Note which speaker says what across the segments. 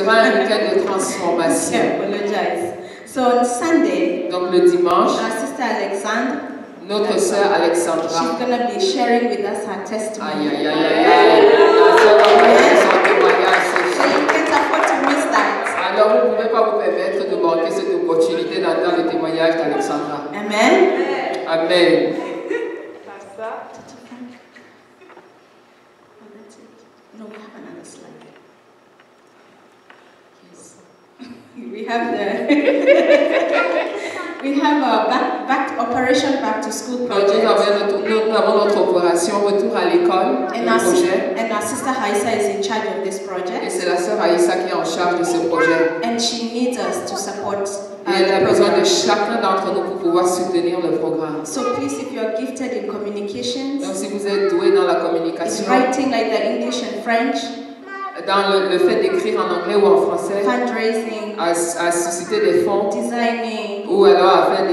Speaker 1: sera un week-end de transformation.
Speaker 2: I apologize. So on Sunday,
Speaker 1: Donc le dimanche,
Speaker 2: our sister Alexandre,
Speaker 1: notre sœur Alexandra.
Speaker 2: she's going to be sharing with us her testimony.
Speaker 1: Aïe, aïe, aïe, aïe, aïe. La sœur va partager son témoignage ce
Speaker 2: So
Speaker 1: soir.
Speaker 2: you can't afford to miss that.
Speaker 1: Alors vous ne pouvez pas vous permettre de manquer cette opportunité d'entendre le témoignage d'Alexandra.
Speaker 2: Amen.
Speaker 1: Amen.
Speaker 2: No, we have another slide. Yes. We have we have a operation back to school
Speaker 1: Donc
Speaker 2: project.
Speaker 1: nous avons notre opération retour à l'école,
Speaker 2: And
Speaker 1: le projet.
Speaker 2: our sister Haisa is in charge of this
Speaker 1: Et
Speaker 2: project.
Speaker 1: c'est la sœur Aïssa qui est en charge de ce projet.
Speaker 2: And she needs us to support
Speaker 1: Et elle a
Speaker 2: the
Speaker 1: besoin de
Speaker 2: program.
Speaker 1: chacun d'entre nous pour pouvoir soutenir le programme.
Speaker 2: So please, if you are gifted in communications,
Speaker 1: Donc si vous êtes doué dans la communication,
Speaker 2: writing like the English and French,
Speaker 1: dans le fait d'écrire en anglais ou en français,
Speaker 2: fundraising,
Speaker 1: à susciter des fonds,
Speaker 2: designing,
Speaker 1: ou alors à faire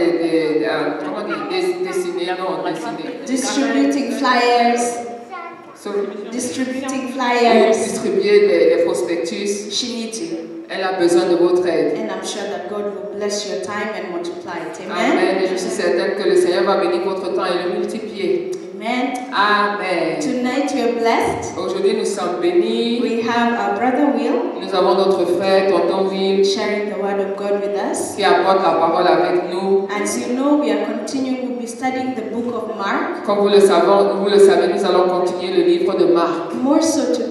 Speaker 1: comment dire, dessiner, non, dessiner.
Speaker 2: distributing flyers,
Speaker 1: Ou distribuer les prospectus.
Speaker 2: she needs you.
Speaker 1: Elle a besoin de votre aide.
Speaker 2: And I'm sure that God will bless your time and multiply it. Amen.
Speaker 1: Amen. Et je suis certaine que le Seigneur va bénir votre temps et le multiplier.
Speaker 2: Amen.
Speaker 1: Amen.
Speaker 2: Tonight we are blessed.
Speaker 1: Aujourd'hui, nous sommes bénis.
Speaker 2: We have our brother Will
Speaker 1: Nous avons notre frère, tonton Will,
Speaker 2: sharing the word of God with us.
Speaker 1: qui apporte la parole avec nous.
Speaker 2: As you know, we are continuing, we'll be studying the book of Mark,
Speaker 1: Comme vous le savez, nous allons continuer le livre de Marc.
Speaker 2: more so to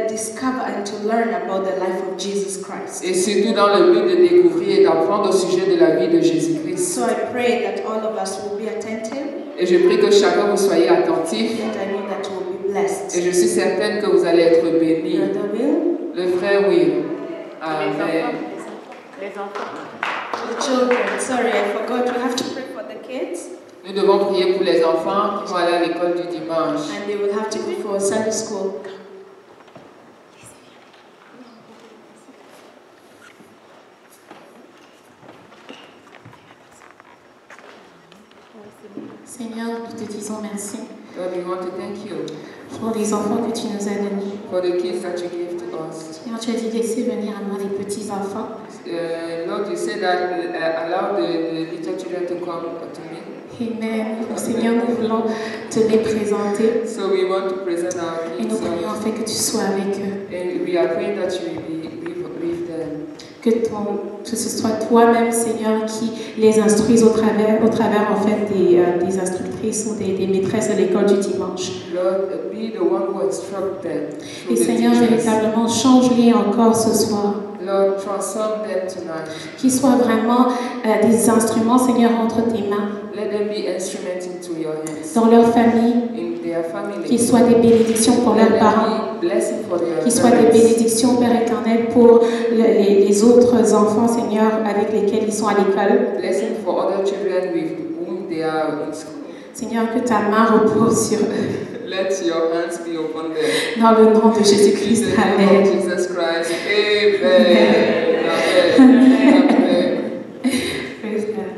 Speaker 2: discover and to learn about the life of Jesus Christ.
Speaker 1: Et surtout dans le but de découvrir et d'apprendre au sujet de la vie de Jésus-Christ.
Speaker 2: So I pray that all of us will be attentive,
Speaker 1: Et je prie que chacun vous soyez attentif.
Speaker 2: and I know that we'll be blessed.
Speaker 1: Et je suis certaine que vous allez être bénis.
Speaker 2: Brother Will,
Speaker 1: Le frère Will. Amen.
Speaker 3: Les enfants.
Speaker 2: the children, sorry, I forgot, we have to pray for the kids,
Speaker 1: Nous devons prier pour les enfants qui vont aller à l'école du dimanche.
Speaker 2: and they will have to go for Sunday school.
Speaker 4: Seigneur, nous te disons merci
Speaker 1: Lord, we want to thank you
Speaker 4: pour les enfants que tu nous as donnés.
Speaker 1: for the kids that you gave to us.
Speaker 4: Seigneur, tu as dit laisser venir à moi les petits-enfants.
Speaker 1: Lord, you said that allow the little children to come to me.
Speaker 4: Amen. Donc, Seigneur, nous voulons te les présenter
Speaker 1: So we want to present our
Speaker 4: et nous
Speaker 1: kids.
Speaker 4: prions en fait que tu sois avec eux.
Speaker 1: And we are praying that you will be with them.
Speaker 4: Que ce soit toi-même, Seigneur, qui les instruise au travers en fait des instructrices ou des maîtresses de l'école du dimanche.
Speaker 1: Lord, be the one who instruct them.
Speaker 4: Et
Speaker 1: through the
Speaker 4: Seigneur,
Speaker 1: teachers.
Speaker 4: véritablement, change-les encore ce soir.
Speaker 1: Lord, transform them tonight.
Speaker 4: Qu'ils soient vraiment des instruments, Seigneur, entre tes mains,
Speaker 1: Let them be instruments into your hands.
Speaker 4: dans leur famille,
Speaker 1: In their family.
Speaker 4: qu'ils soient des bénédictions pour
Speaker 1: Let
Speaker 4: leurs
Speaker 1: them
Speaker 4: parents,
Speaker 1: be blessing for their
Speaker 4: qu'ils soient des
Speaker 1: parents.
Speaker 4: bénédictions, Père éternel, pour les autres enfants, Seigneur, avec lesquels ils sont à l'école.
Speaker 1: Blessing for other children with whom they are in school.
Speaker 4: Seigneur, que ta main repose sur eux.
Speaker 1: Let your hands be upon them.
Speaker 4: Dans le nom de
Speaker 1: In
Speaker 4: Jésus-Christ,
Speaker 1: the name
Speaker 4: Amen.
Speaker 1: of Jesus Christ. Amen. Amen. Amen.
Speaker 4: Praise God.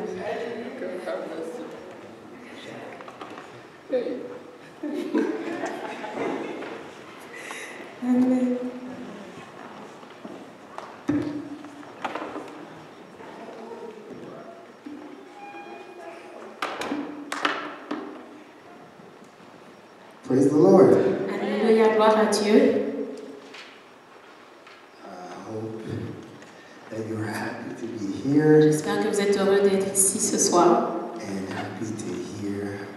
Speaker 4: Amen.
Speaker 5: Praise the Lord.
Speaker 4: Alléluia, gloire à Dieu.
Speaker 5: I hope that you're happy to be here
Speaker 4: J'espère que vous êtes heureux d'être ici ce soir
Speaker 5: and happy to hear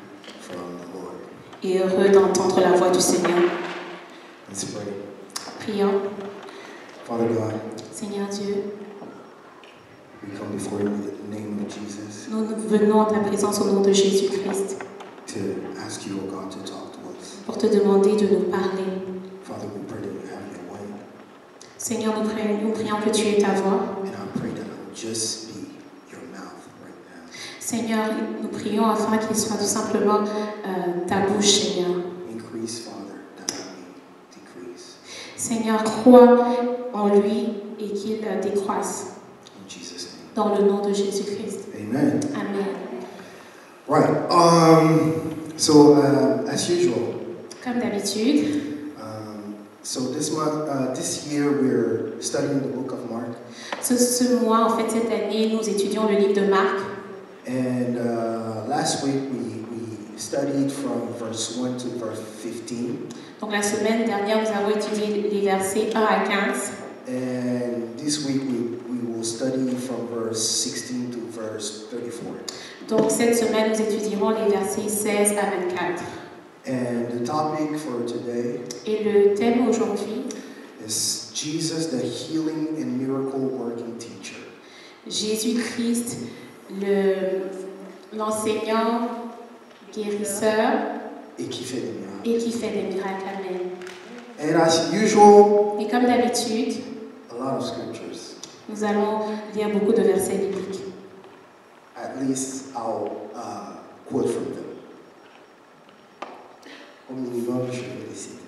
Speaker 5: from the Lord.
Speaker 4: et heureux d'entendre la voix du Seigneur.
Speaker 5: Let's pray.
Speaker 4: Prions.
Speaker 5: Father God,
Speaker 4: Seigneur Dieu,
Speaker 5: we come before you in the name of Jesus
Speaker 4: nous venons à ta présence au nom de Jésus-Christ
Speaker 5: to ask you, oh God, to talk to us.
Speaker 4: pour te demander de nous parler.
Speaker 5: Father, we pray that you have your way,
Speaker 4: Seigneur, nous prions que tu aies ta voix.
Speaker 5: and I pray that it will just be your mouth right now.
Speaker 4: Seigneur, nous prions afin qu'il soit tout simplement ta bouche, Seigneur.
Speaker 5: Increase, Father, that I may decrease.
Speaker 4: Seigneur, crois en lui et qu'il décroisse.
Speaker 5: In Jesus' name.
Speaker 4: Dans le nom de Jésus-Christ.
Speaker 5: Amen.
Speaker 4: Amen.
Speaker 5: Right. So as usual,
Speaker 4: Comme d'habitude,
Speaker 5: So this year we're studying the book of Mark,
Speaker 4: Ce mois, en fait, cette année, nous étudions le livre de Marc.
Speaker 5: and last week we studied from verse 1 to verse 15,
Speaker 4: Donc la semaine dernière, nous avons étudié les versets 1 à 15.
Speaker 5: and this week we will study from verse 16 to verse 34.
Speaker 4: Donc cette semaine, nous étudierons les versets 16 à 24.
Speaker 5: And the topic for today
Speaker 4: Et le thème aujourd'hui,
Speaker 5: is Jesus, the healing and miracle working teacher.
Speaker 4: Jésus-Christ, l'enseignant, guérisseur
Speaker 5: Et qui fait des miracles.
Speaker 4: et qui fait des miracles. Amen.
Speaker 5: And as usual,
Speaker 4: Et comme d'habitude,
Speaker 5: a lot of scriptures.
Speaker 4: nous allons lire beaucoup de versets bibliques.
Speaker 5: At least I'll quote from them. Au minimum, je vais les citer.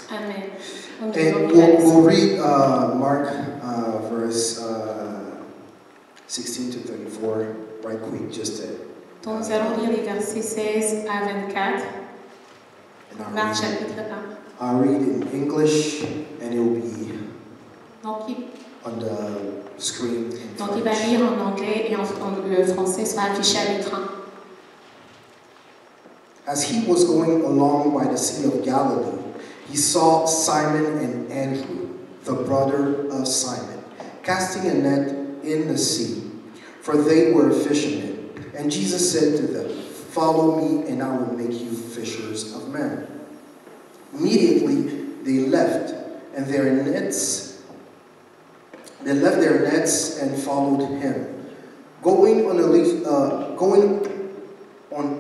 Speaker 4: Amen.
Speaker 5: And we'll read Mark verse 16 to 34 right quick, just to.
Speaker 4: Donc nous allons lire les versets 16 à 24,
Speaker 5: And
Speaker 4: Marc
Speaker 5: I'll
Speaker 4: chapitre 1.
Speaker 5: I'll read in English, and it will be
Speaker 4: Donc
Speaker 5: on the screen. In
Speaker 4: donc il va
Speaker 5: French.
Speaker 4: lire en anglais et le français sera affiché à l'écran.
Speaker 5: As he was going along by the Sea of Galilee, he saw Simon and Andrew, the brother of Simon, casting a net in the sea, for they were fishermen. And Jesus said to them, "Follow me, and I will make you fishers of men." Immediately they left their nets and followed him. Going on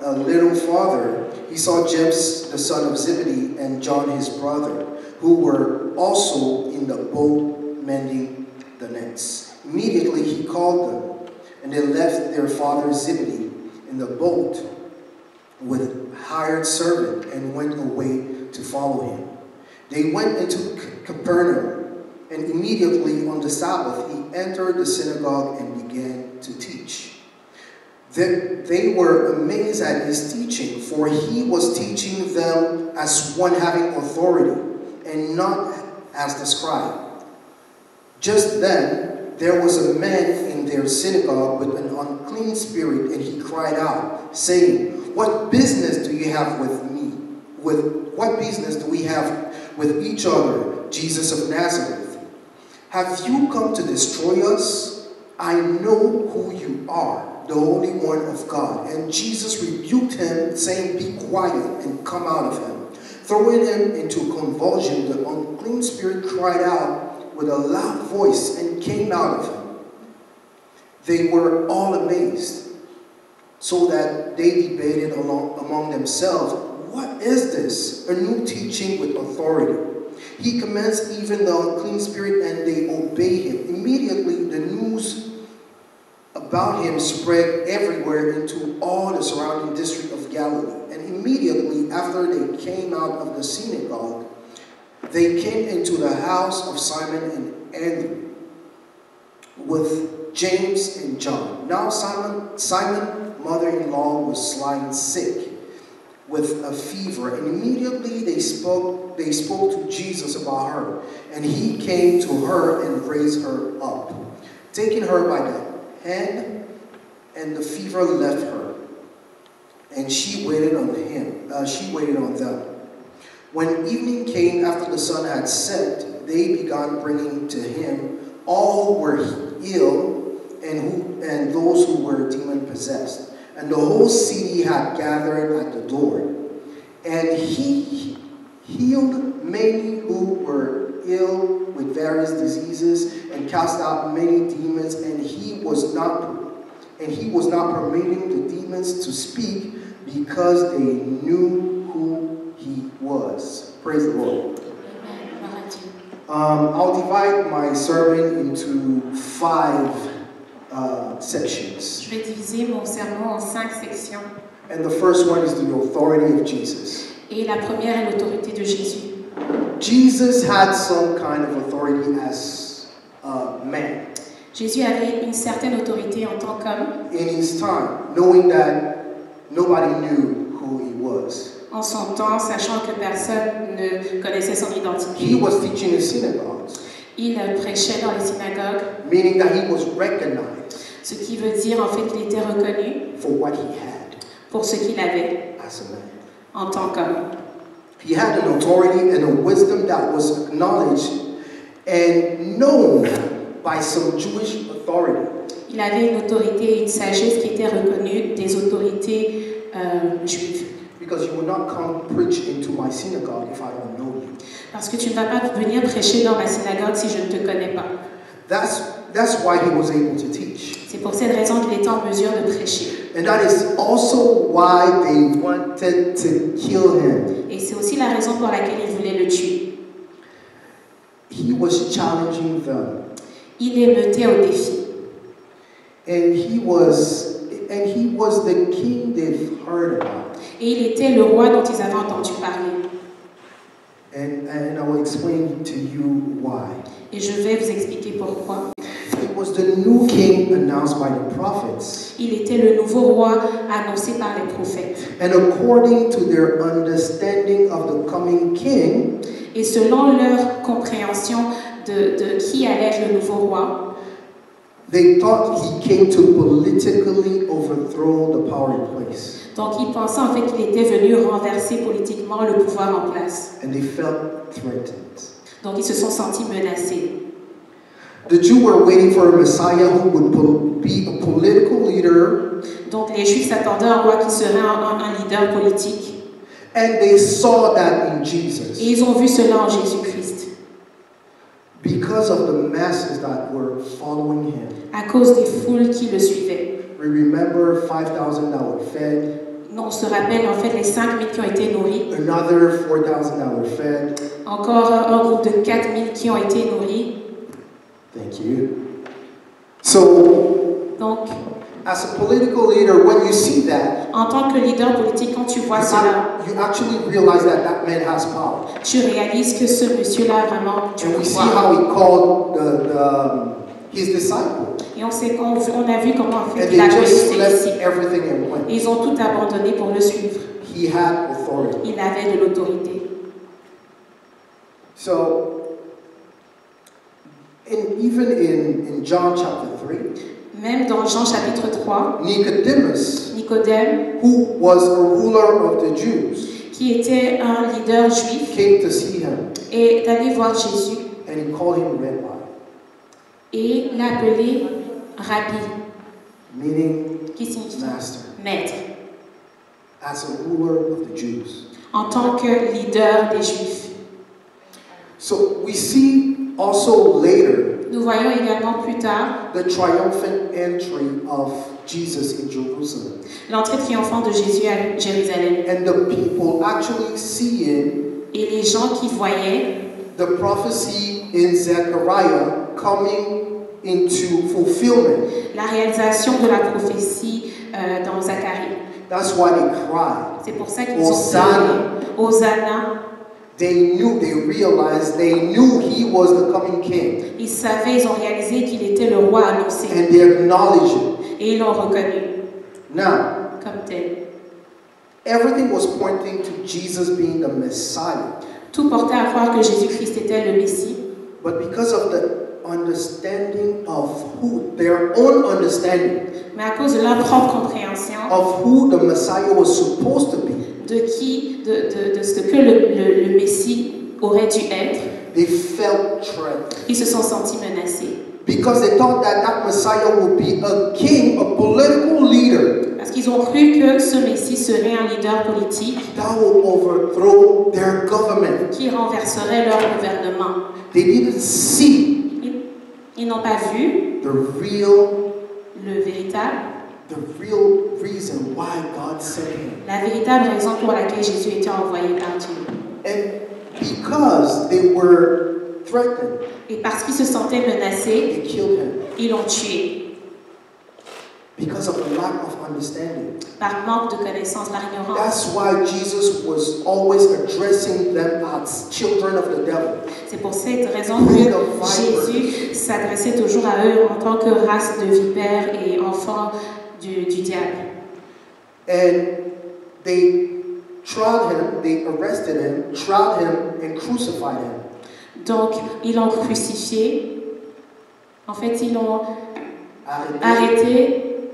Speaker 5: a little farther, he saw James, the son of Zebedee, and John his brother, who were also in the boat mending the nets. Immediately he called them, and they left their father Zebedee in the boat with hired servant and went away to follow him. They went into Capernaum, and immediately on the Sabbath he entered the synagogue and began to teach. They were amazed at his teaching, for he was teaching them as one having authority, and not as the scribe. Just then there was a man in their synagogue with an unclean spirit, and he cried out, saying, "What business do you have with me? What business do we have with each other, Jesus of Nazareth? Have you come to destroy us? I know who you are, the Holy One of God." And Jesus rebuked him, saying, "Be quiet and come out of him." Throwing him into convulsion, the unclean spirit cried out with a loud voice and came out of him. They were all amazed, so that they debated among themselves, "What is this? A new teaching with authority. He commands even the unclean spirit, and they obey him." Immediately the news about him spread everywhere into all the surrounding district of Galilee. And immediately after they came out of the synagogue, they came into the house of Simon and Andrew with James and John. Now Simon's mother-in-law was lying sick with a fever, and immediately they spoke to Jesus about her. And he came to her and raised her up, taking her by the hand, and the fever left her, and she waited on them. When evening came after the sun had set, they began bringing to him all who were ill and those who were demon-possessed. And the whole city had gathered at the door. And he healed many who were ill with various diseases and cast out many demons, and he was not permitting the demons to speak, because they knew who he was. Praise the Lord. I'll divide my sermon into 5 sections.
Speaker 4: Je vais diviser mon sermon en 5 sections.
Speaker 5: And the first one is the authority of Jesus.
Speaker 4: Et la première est l'autorité de Jésus.
Speaker 5: Jesus had some kind of authority as a man
Speaker 4: Jésus avait une certaine autorité en tant qu'homme
Speaker 5: in his time, knowing that nobody knew who he was.
Speaker 4: en son temps, sachant que personne ne connaissait son
Speaker 5: He
Speaker 4: identité.
Speaker 5: was teaching in synagogues,
Speaker 4: Il prêchait dans les synagogues,
Speaker 5: meaning that he was recognized
Speaker 4: ce qui veut dire en fait qu'il était reconnu
Speaker 5: for what he had
Speaker 4: pour ce qu'il avait
Speaker 5: as a man.
Speaker 4: en tant qu'homme.
Speaker 5: He had an authority and a wisdom that was acknowledged and known by some Jewish authority.
Speaker 4: Il avait une autorité et une sagesse qui étaient reconnues des autorités juives.
Speaker 5: Because you will not come preach into my synagogue if I don't know you.
Speaker 4: Parce que tu ne vas pas venir prêcher dans ma synagogue si je ne te connais pas.
Speaker 5: That's why he was able to teach.
Speaker 4: C'est pour cette raison qu'il était en mesure de prêcher.
Speaker 5: And that is also why they wanted to kill him.
Speaker 4: Et c'est aussi la raison pour laquelle ils voulaient le tuer.
Speaker 5: He was challenging them.
Speaker 4: Il les mettait au défi.
Speaker 5: And he was the king they've heard about.
Speaker 4: Et il était le roi dont ils avaient entendu parler.
Speaker 5: And I will explain to you why.
Speaker 4: Et je vais vous expliquer pourquoi.
Speaker 5: It was the new king announced by the prophets.
Speaker 4: Il était le nouveau roi annoncé par les prophètes.
Speaker 5: And according to their understanding of the coming king,
Speaker 4: Et selon leur compréhension de qui allait être le nouveau roi,
Speaker 5: they thought he came to politically overthrow the power in place.
Speaker 4: donc ils pensaient en fait qu'il était venu renverser politiquement le pouvoir en place.
Speaker 5: And they felt threatened.
Speaker 4: Donc ils se sont sentis menacés.
Speaker 5: The Jews were waiting for a Messiah who would be a political leader.
Speaker 4: Donc les Juifs s'attendaient à un roi qui serait un leader politique.
Speaker 5: And they saw that in Jesus.
Speaker 4: Et ils ont vu cela en Jésus-Christ.
Speaker 5: Because of the masses that were following him.
Speaker 4: À cause des foules qui le suivaient.
Speaker 5: We remember 5,000 that were fed.
Speaker 4: On se rappelle en fait les 5000 qui ont été nourris.
Speaker 5: Another 4,000 that were fed.
Speaker 4: Encore un groupe de 4000 qui ont été nourris.
Speaker 5: Thank you. So,
Speaker 4: Donc,
Speaker 5: as a political leader, when you see that,
Speaker 4: en tant que leader politique, quand tu vois cela,
Speaker 5: you actually realize that that man has power.
Speaker 4: tu réalises que ce monsieur-là a vraiment du
Speaker 5: And we see
Speaker 4: pouvoir.
Speaker 5: how he called his disciples.
Speaker 4: Et on a vu comment en fait
Speaker 5: And
Speaker 4: il a
Speaker 5: they
Speaker 4: connu
Speaker 5: just
Speaker 4: ses
Speaker 5: left
Speaker 4: disciples.
Speaker 5: everything and went.
Speaker 4: Et ils ont tout abandonné pour le suivre.
Speaker 5: He had authority.
Speaker 4: Il avait de l'autorité.
Speaker 5: So, even in John chapter 3,
Speaker 4: Même dans Jean chapitre 3,
Speaker 5: Nicodemus,
Speaker 4: Nicodème,
Speaker 5: who was a ruler of the Jews,
Speaker 4: qui était un leader juif,
Speaker 5: came to see him,
Speaker 4: est allé voir Jésus
Speaker 5: and he called him Rabbi,
Speaker 4: et l'a appelé Rabbi,
Speaker 5: meaning
Speaker 4: qui signifie
Speaker 5: master,
Speaker 4: maître,
Speaker 5: as a ruler of the Jews.
Speaker 4: en tant que leader des Juifs.
Speaker 5: So we see also later
Speaker 4: Nous voyons également plus tard
Speaker 5: the triumphant entry of Jesus in Jerusalem,
Speaker 4: l'entrée triomphante de Jésus à Jérusalem.
Speaker 5: and the people actually seeing
Speaker 4: Et les gens qui voyaient
Speaker 5: the prophecy in Zechariah coming into fulfillment.
Speaker 4: la réalisation de la prophétie dans Zacharie.
Speaker 5: That's why they cried.
Speaker 4: C'est pour ça qu'ils ont
Speaker 5: Hosanna.
Speaker 4: pleuré. Hosanna.
Speaker 5: They realized, they knew he was the coming king,
Speaker 4: Ils savaient, ils ont réalisé qu'il était le roi annoncé.
Speaker 5: and they acknowledged it.
Speaker 4: Et ils l'ont reconnu
Speaker 5: Now,
Speaker 4: comme tel.
Speaker 5: everything was pointing to Jesus being the Messiah,
Speaker 4: Tout portait à croire que Jésus-Christ était le Messie.
Speaker 5: but because of the understanding of their own understanding
Speaker 4: Mais à cause de leur propre compréhension
Speaker 5: of who the Messiah was supposed to be,
Speaker 4: de ce que le Messie aurait dû être,
Speaker 5: they felt threatened.
Speaker 4: ils se sont sentis menacés.
Speaker 5: Because they thought that that Messiah would be a king, a political leader
Speaker 4: Parce qu'ils ont cru que ce Messie serait un leader politique
Speaker 5: that will overthrow their government.
Speaker 4: qui renverserait leur gouvernement.
Speaker 5: They didn't see
Speaker 4: Ils n'ont pas vu
Speaker 5: the
Speaker 4: véritable
Speaker 5: real reason why God sent him.
Speaker 4: la véritable raison pour laquelle Jésus était envoyé par Dieu.
Speaker 5: And because they were threatened,
Speaker 4: Et parce qu'ils se sentaient menacés,
Speaker 5: they killed him.
Speaker 4: ils l'ont tué
Speaker 5: Because of the lack of understanding.
Speaker 4: par manque de connaissance, par ignorance.
Speaker 5: That's why Jesus was always addressing them as children of the devil.
Speaker 4: C'est pour cette raison que Jésus s'adressait toujours à eux en tant que race de vipères et enfants du diable.
Speaker 5: And they tried him, they arrested him, tried him, and crucified him.
Speaker 4: Donc, ils l'ont crucifié. En fait, ils l'ont
Speaker 5: Arrêté,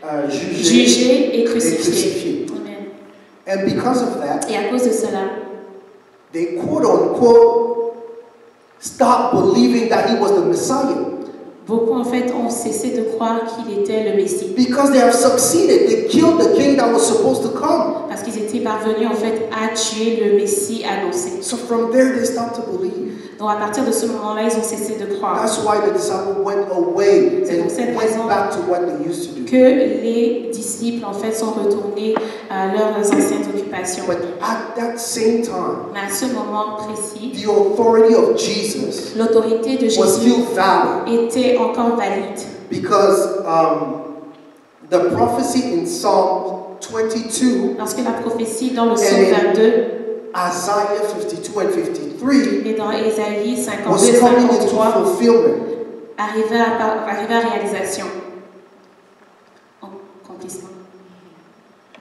Speaker 4: arrêté, jugé et crucifié. Amen.
Speaker 5: And because of that,
Speaker 4: Et à cause de cela,
Speaker 5: they quote unquote stopped believing that he was the Messiah.
Speaker 4: beaucoup en fait ont cessé de croire qu'il était le Messie.
Speaker 5: Because they have succeeded. They killed the king that was supposed to come.
Speaker 4: Parce qu'ils étaient parvenus en fait à tuer le Messie annoncé.
Speaker 5: So from there they stopped to believe.
Speaker 4: Donc à partir de ce moment-là, ils ont cessé de croire.
Speaker 5: That's why the disciples went away
Speaker 4: C'est pour
Speaker 5: and
Speaker 4: cette
Speaker 5: went
Speaker 4: raison
Speaker 5: back to what they used to do.
Speaker 4: Que les disciples en fait sont retournés à leurs anciennes occupations.
Speaker 5: But at that same time,
Speaker 4: Mais à ce moment précis,
Speaker 5: the authority of Jesus
Speaker 4: l'autorité de
Speaker 5: was
Speaker 4: Jésus
Speaker 5: still valid
Speaker 4: était encore valide.
Speaker 5: because the prophecy in Psalm 22,
Speaker 4: Parce que la prophétie dans le psaume 22
Speaker 5: Isaiah 52 and 53
Speaker 4: et dans Ésaïe
Speaker 5: was
Speaker 4: 52
Speaker 5: coming into
Speaker 4: 53
Speaker 5: fulfillment.
Speaker 4: arrivait à réalisation. Accomplissement.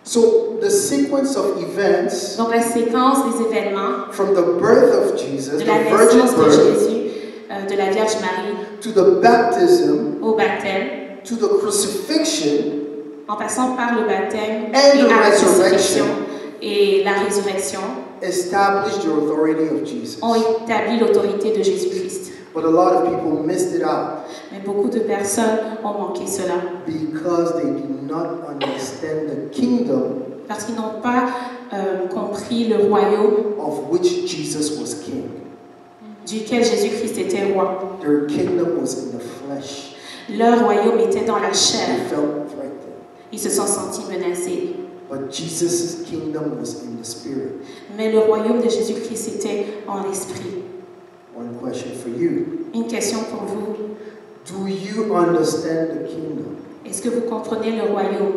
Speaker 5: So the sequence of events
Speaker 4: Donc la séquence des événements
Speaker 5: from the birth of Jesus,
Speaker 4: de
Speaker 5: the
Speaker 4: la
Speaker 5: virgin
Speaker 4: naissance de
Speaker 5: birth,
Speaker 4: Jésus, de la Vierge Marie
Speaker 5: to the baptism,
Speaker 4: au baptême,
Speaker 5: to the crucifixion,
Speaker 4: en passant par le baptême
Speaker 5: And
Speaker 4: et
Speaker 5: the
Speaker 4: à la
Speaker 5: resurrection.
Speaker 4: crucifixion et la résurrection,
Speaker 5: established the authority of Jesus.
Speaker 4: ont établi l'autorité de Jésus-Christ.
Speaker 5: But a lot of people missed it out
Speaker 4: Mais beaucoup de personnes ont manqué cela
Speaker 5: because they did not understand the kingdom
Speaker 4: parce qu'ils n'ont pas compris le royaume
Speaker 5: of which Jesus was king.
Speaker 4: duquel Jésus-Christ était roi.
Speaker 5: Their kingdom was in the flesh.
Speaker 4: Leur royaume était dans la
Speaker 5: They
Speaker 4: chair.
Speaker 5: felt threatened.
Speaker 4: Ils se sont sentis menacés.
Speaker 5: But Jesus' kingdom was in the spirit.
Speaker 4: Mais le royaume de Jésus-Christ était en l'esprit.
Speaker 5: One question for you.
Speaker 4: Une question pour vous.
Speaker 5: Do you understand the kingdom?
Speaker 4: Est-ce que vous comprenez le royaume?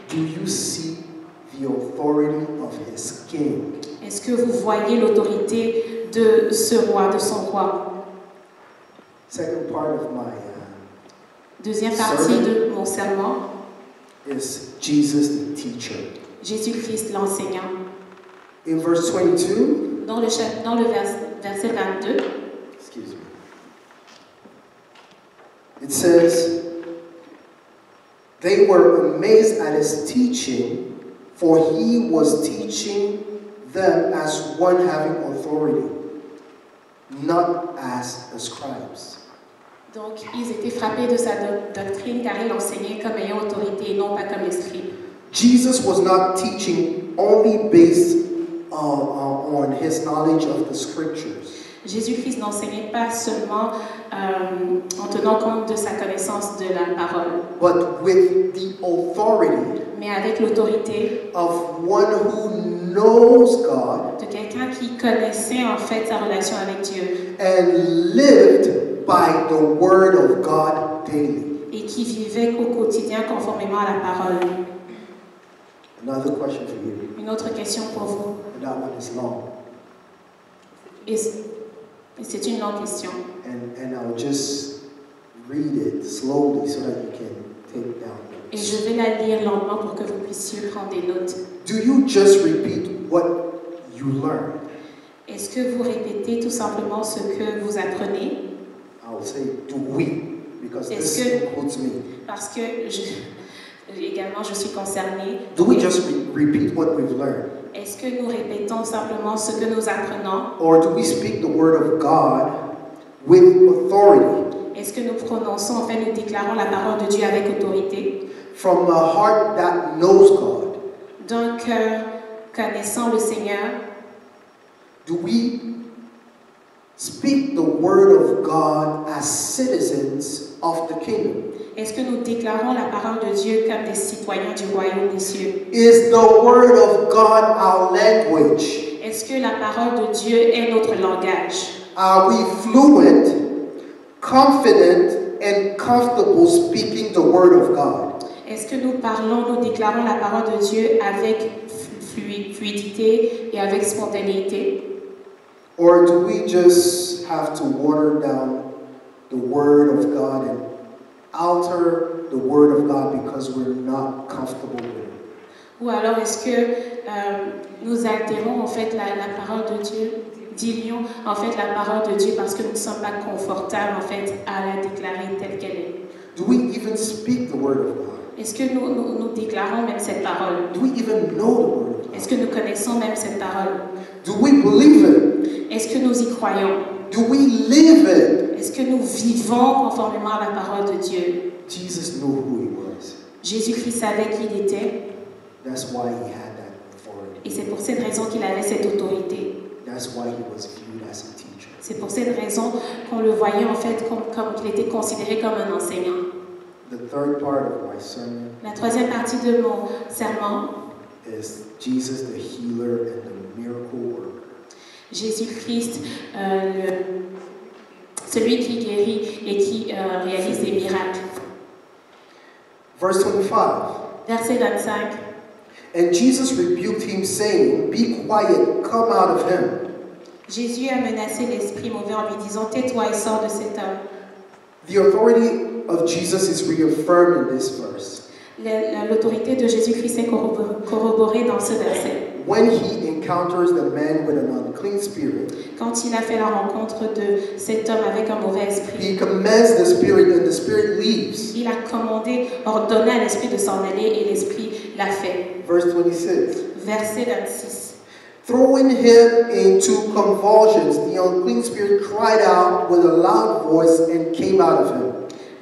Speaker 5: Do you see the authority of his king?
Speaker 4: Est-ce que vous voyez l'autorité de ce roi, de son roi?
Speaker 5: Second part of my
Speaker 4: Deuxième partie de mon sermon,
Speaker 5: is Jesus the teacher.
Speaker 4: Jésus-Christ l'enseignant.
Speaker 5: In verse 22,
Speaker 4: Dans le verset 22,
Speaker 5: excuse me, it says, they were amazed at his teaching, for he was teaching them as one having authority, not as the scribes.
Speaker 4: donc ils étaient frappés de sa doctrine car il enseignait comme ayant autorité et non pas comme les scribes.
Speaker 5: Jesus was not teaching only based on his knowledge of the scriptures.
Speaker 4: Jésus-Christ n'enseignait pas seulement en tenant compte de sa connaissance de la parole,
Speaker 5: But with the authority
Speaker 4: mais avec l'autorité
Speaker 5: of one who knows God
Speaker 4: de quelqu'un qui connaissait en fait sa relation avec Dieu
Speaker 5: and lived by the word of God daily.
Speaker 4: et qui vivait au quotidien conformément à la parole.
Speaker 5: Another question for you,
Speaker 4: Une autre question pour vous,
Speaker 5: and that one is long.
Speaker 4: et c'est une longue question.
Speaker 5: And I'll just read it slowly so that you can take down
Speaker 4: Et
Speaker 5: notes.
Speaker 4: je vais la lire lentement pour que vous puissiez prendre des notes.
Speaker 5: Do you just repeat what you learned?
Speaker 4: Est-ce que vous répétez tout simplement ce que vous apprenez?
Speaker 5: I'll say, do we? Because this
Speaker 4: Est-ce que-
Speaker 5: includes me.
Speaker 4: Parce que également je suis concernée.
Speaker 5: Do we just repeat what we've learned?
Speaker 4: Est-ce que nous répétons simplement ce que nous apprenons?
Speaker 5: Or do we speak the word of God with authority
Speaker 4: Est-ce que nous prononçons, en fait, nous déclarons la parole de Dieu avec autorité?
Speaker 5: from a heart that knows God?
Speaker 4: D'un cœur connaissant le Seigneur?
Speaker 5: Do we speak the word of God as citizens of the kingdom?
Speaker 4: Est-ce que nous déclarons la parole de Dieu comme des citoyens du royaume des cieux?
Speaker 5: Is the word of God our language?
Speaker 4: Est-ce que la parole de Dieu est notre langage?
Speaker 5: Are we fluent, confident, and comfortable speaking the word of God?
Speaker 4: Est-ce que nous parlons, nous déclarons la parole de Dieu avec fluidité et avec spontanéité?
Speaker 5: Or do we just have to water down the word of God and alter the word of God because we're not comfortable with it?
Speaker 4: Ou alors est-ce que nous altérons en fait la parole de Dieu, diluons en fait la parole de Dieu parce que nous ne sommes pas confortables en fait à la déclarer telle qu'elle est.
Speaker 5: Do we even speak the word of God?
Speaker 4: Est-ce que nous déclarons même cette parole?
Speaker 5: Do we even know the word of God?
Speaker 4: Est-ce que nous connaissons même cette parole?
Speaker 5: Do we believe it?
Speaker 4: Est-ce que nous y croyons?
Speaker 5: Do we live it?
Speaker 4: Est-ce que nous vivons conformément à la parole de Dieu?
Speaker 5: Jesus knew who he was.
Speaker 4: Jésus-Christ savait qui il était
Speaker 5: That's why he had that authority.
Speaker 4: et c'est pour cette raison qu'il avait cette autorité.
Speaker 5: That's why he was viewed as a teacher.
Speaker 4: C'est pour cette raison qu'on le voyait en fait comme qu'il était considéré comme un enseignant.
Speaker 5: The third part of my sermon
Speaker 4: La troisième partie de mon sermon,
Speaker 5: is Jesus the healer and the miracle worker.
Speaker 4: Jésus-Christ, celui qui guérit et qui réalise des miracles.
Speaker 5: Verse 25.
Speaker 4: Verset 25.
Speaker 5: And Jesus rebuked him, saying, Be quiet, come out of him.
Speaker 4: Jésus a menacé l'esprit mauvais en lui disant, tais-toi et sors de cet homme.
Speaker 5: The authority of Jesus is reaffirmed in this verse.
Speaker 4: L'autorité de Jésus-Christ est corroborée dans ce verset.
Speaker 5: When he encounters the man with an unclean spirit,
Speaker 4: Quand il a fait la rencontre de cet homme avec un mauvais esprit,
Speaker 5: he commands the spirit and the spirit leaves.
Speaker 4: il a commandé, ordonné à l'esprit de s'en aller et l'esprit l'a fait.
Speaker 5: Verse 26.
Speaker 4: Verset 26.
Speaker 5: Throwing him into convulsions, the unclean spirit cried out with a loud voice and came out of him.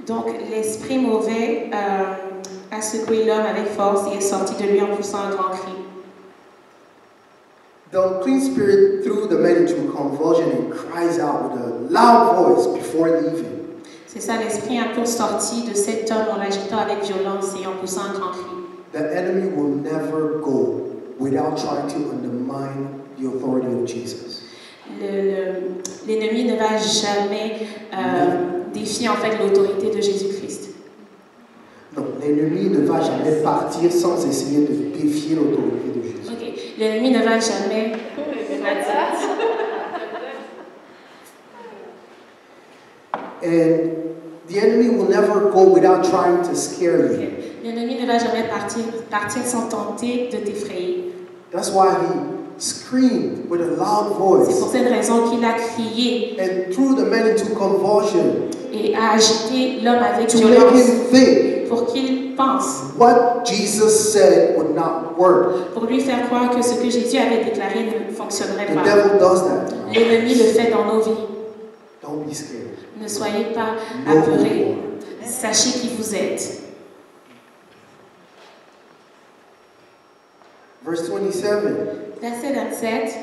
Speaker 4: Donc l'esprit mauvais a secoué l'homme avec force et est sorti de lui en poussant un grand cri.
Speaker 5: The unclean spirit threw the man into a convulsion and cries out with a loud voice before leaving.
Speaker 4: C'est ça, l'esprit impur sorti de cet homme en l'agitant avec violence et en poussant un grand cri.
Speaker 5: The enemy will never go without trying to undermine the authority of Jesus.
Speaker 4: L'ennemi ne va jamais défier en fait l'autorité de Jésus-Christ.
Speaker 5: Non, l'ennemi ne va jamais partir sans essayer de défier l'autorité de Jésus.
Speaker 4: Ok, l'ennemi ne va jamais.
Speaker 5: And the enemy will never go without trying to scare you.
Speaker 4: L'ennemi ne va jamais partir sans tenter de t'effrayer.
Speaker 5: That's why he screamed with a loud
Speaker 4: C'est
Speaker 5: voice
Speaker 4: pour cette raison qu'il a crié
Speaker 5: and threw the man into convulsion
Speaker 4: et a agité l'homme avec
Speaker 5: to make
Speaker 4: violence
Speaker 5: him think
Speaker 4: pour qu'il pense,
Speaker 5: what Jesus said would not work.
Speaker 4: pour lui faire croire que ce que Jésus avait déclaré ne fonctionnerait
Speaker 5: The
Speaker 4: pas.
Speaker 5: devil does that.
Speaker 4: L'ennemi le fait dans nos vies.
Speaker 5: Don't be scared.
Speaker 4: Ne soyez pas
Speaker 5: Know who you
Speaker 4: apeurés.
Speaker 5: are.
Speaker 4: Sachez qui vous êtes.
Speaker 5: Verse 27.
Speaker 4: Verset 27.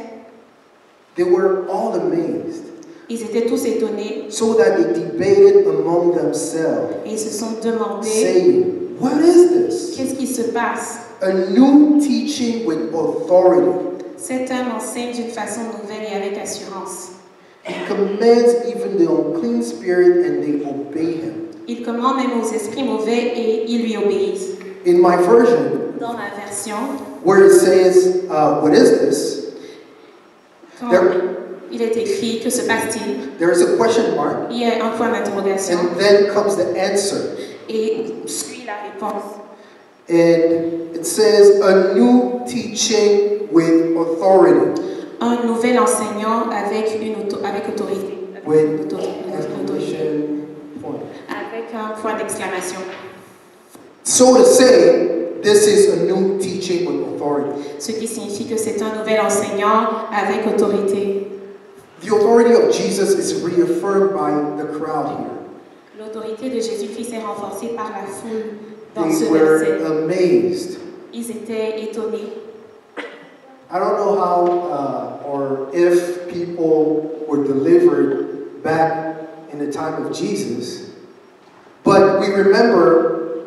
Speaker 5: They were all amazed,
Speaker 4: Ils étaient tous étonnés
Speaker 5: so that they debated among themselves,
Speaker 4: et ils se sont demandé
Speaker 5: saying, What is this?
Speaker 4: qu'est-ce qui se passe.
Speaker 5: A new teaching with authority.
Speaker 4: Cet homme enseigne d'une façon nouvelle et avec assurance.
Speaker 5: He commands even the unclean spirit and they obey him.
Speaker 4: Il commande même aux esprits mauvais et ils lui obéissent.
Speaker 5: In my version,
Speaker 4: Dans ma version,
Speaker 5: where it says, What is this?
Speaker 4: quand
Speaker 5: There-
Speaker 4: il est écrit que se passe-t-il,
Speaker 5: There is a question mark,
Speaker 4: il y a un point d'interrogation
Speaker 5: and then comes the answer.
Speaker 4: et suit la réponse.
Speaker 5: And it says, A new teaching with authority.
Speaker 4: Un nouvel enseignant avec autorité.
Speaker 5: With
Speaker 4: Autorité.
Speaker 5: exclamation point.
Speaker 4: Avec un point d'exclamation.
Speaker 5: So to say, this is a new teaching with authority.
Speaker 4: Ce qui signifie que c'est un nouvel enseignant avec autorité.
Speaker 5: The authority of Jesus is reaffirmed by the crowd here.
Speaker 4: L'autorité de Jésus-Christ est renforcée par la foule dans ce
Speaker 5: They were
Speaker 4: verset.
Speaker 5: amazed.
Speaker 4: Ils étaient étonnés.
Speaker 5: I don't know how or if people were delivered back in the time of Jesus, but we remember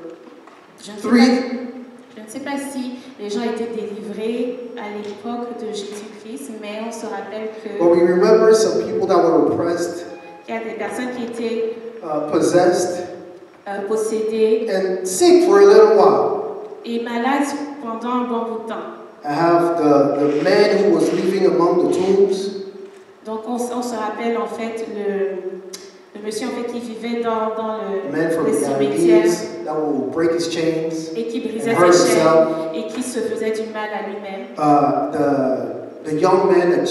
Speaker 4: Je ne sais
Speaker 5: three.
Speaker 4: pas si les gens étaient délivrés à l'époque de Jésus-Christ, mais on se rappelle
Speaker 5: But we
Speaker 4: qu'il
Speaker 5: remember some people that were oppressed,
Speaker 4: y a des personnes qui étaient
Speaker 5: possessed,
Speaker 4: possédées
Speaker 5: and sick for a little while.
Speaker 4: et malades pendant un bon bout de temps.
Speaker 5: I have the man who was living among the tombs.
Speaker 4: Donc on se rappelle en fait le monsieur en fait qui vivait dans
Speaker 5: Man from
Speaker 4: le cimetière.
Speaker 5: Galilee. that will break his chains,
Speaker 4: et qui brisait
Speaker 5: and hurt
Speaker 4: ses chaînes
Speaker 5: himself.
Speaker 4: et qui se faisait du mal à lui-même.
Speaker 5: The young man,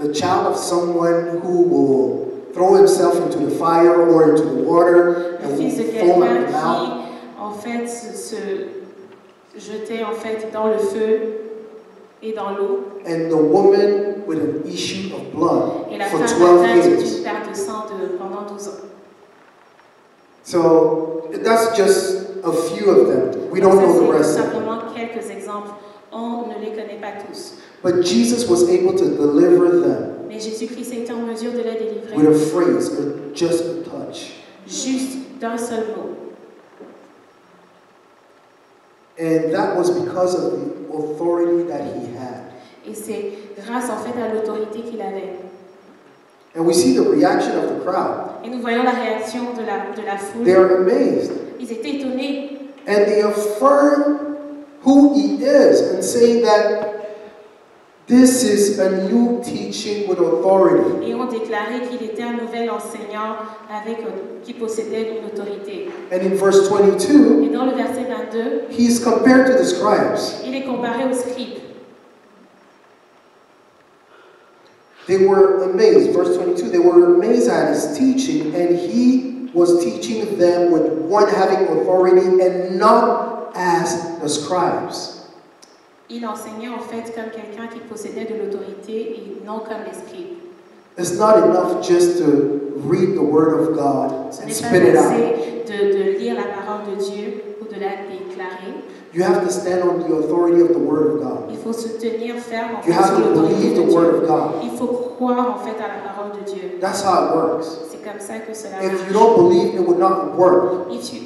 Speaker 5: the child of someone who will throw himself into the fire or into the water
Speaker 4: Le
Speaker 5: and
Speaker 4: fils de
Speaker 5: will foam
Speaker 4: quelqu'un
Speaker 5: at the mouth.
Speaker 4: qui, en fait, se jetait en fait dans le feu et dans l'eau.
Speaker 5: And the woman with an issue of blood
Speaker 4: Et la
Speaker 5: for
Speaker 4: femme
Speaker 5: 12
Speaker 4: atteinte
Speaker 5: years.
Speaker 4: d'une perte de sang pendant 12 ans.
Speaker 5: So that's just a few of them. We
Speaker 4: Donc
Speaker 5: don't
Speaker 4: ça,
Speaker 5: know the
Speaker 4: c'est
Speaker 5: rest.
Speaker 4: simplement quelques exemples. On ne les connaît pas tous.
Speaker 5: But Jesus was able to deliver them
Speaker 4: Mais Jésus-Christ a été en mesure de les
Speaker 5: with
Speaker 4: délivrer
Speaker 5: a phrase or just a touch.
Speaker 4: juste d'un seul mot.
Speaker 5: And that was because of the authority that he had.
Speaker 4: Et c'est grâce en fait à l'autorité qu'il avait.
Speaker 5: And we see the reaction of the crowd.
Speaker 4: Et nous voyons la réaction de la foule.
Speaker 5: They are amazed.
Speaker 4: Ils étaient étonnés.
Speaker 5: And they affirm who he is and saying that this is a new teaching with authority.
Speaker 4: Et ont déclaré qu'il était un nouvel enseignant qui possédait une autorité.
Speaker 5: And in verse 22,
Speaker 4: Et dans le verset 22,
Speaker 5: he is compared to the scribes.
Speaker 4: il est comparé aux scribes.
Speaker 5: They were amazed. Verse 22, they were amazed at his teaching, and he was teaching them with one having authority and not as the scribes.
Speaker 4: Il enseignait en fait comme quelqu'un qui possédait de l'autorité et non comme les scribes.
Speaker 5: It's not enough just to read the word of God
Speaker 4: Ce
Speaker 5: and
Speaker 4: n'est
Speaker 5: spit it
Speaker 4: pas
Speaker 5: out.
Speaker 4: assez de lire la parole de Dieu ou de la déclarer.
Speaker 5: You have to stand on the authority of the word of God.
Speaker 4: Il faut se tenir ferme en
Speaker 5: You
Speaker 4: fait
Speaker 5: have
Speaker 4: sur
Speaker 5: to
Speaker 4: l'autorité
Speaker 5: believe
Speaker 4: de
Speaker 5: the word
Speaker 4: Dieu.
Speaker 5: of God.
Speaker 4: Il faut croire en fait à la parole de Dieu.
Speaker 5: That's how it works.
Speaker 4: C'est comme ça que cela
Speaker 5: If
Speaker 4: marche.
Speaker 5: you don't believe, it will not work.
Speaker 4: Si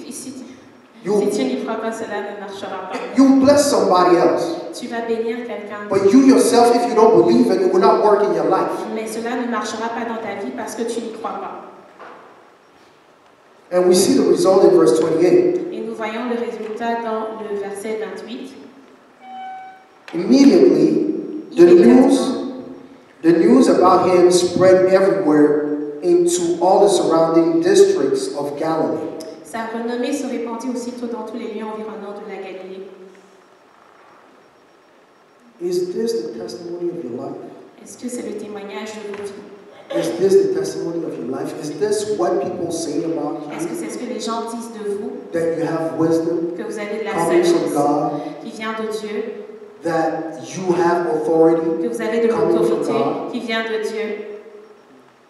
Speaker 4: tu n'y crois pas, cela ne marchera pas.
Speaker 5: You bless somebody else.
Speaker 4: Tu vas bénir quelqu'un.
Speaker 5: But you yourself, if you don't believe it, it will not work in your life.
Speaker 4: Mais cela ne marchera pas dans ta vie parce que tu n'y crois pas.
Speaker 5: And we see the result in verse 28.
Speaker 4: Et nous voyons le résultat dans le verset 28.
Speaker 5: Immediately, the news about him spread everywhere into all the surrounding districts of Galilee.
Speaker 4: Sa renommée se répandit aussitôt dans tous les lieux environnants de la Galilée.
Speaker 5: Is this the testimony of your life?
Speaker 4: Est-ce que c'est le témoignage de votre vie?
Speaker 5: Is this the testimony of your life? Is this what people say about
Speaker 4: Est-ce que
Speaker 5: you?
Speaker 4: c'est ce que les gens disent de vous?
Speaker 5: That you have wisdom
Speaker 4: Que vous avez de la
Speaker 5: coming from
Speaker 4: sagesse
Speaker 5: God?
Speaker 4: qui vient de Dieu?
Speaker 5: That you have authority
Speaker 4: Que vous avez de
Speaker 5: coming from
Speaker 4: l'autorité
Speaker 5: God?
Speaker 4: qui vient de Dieu?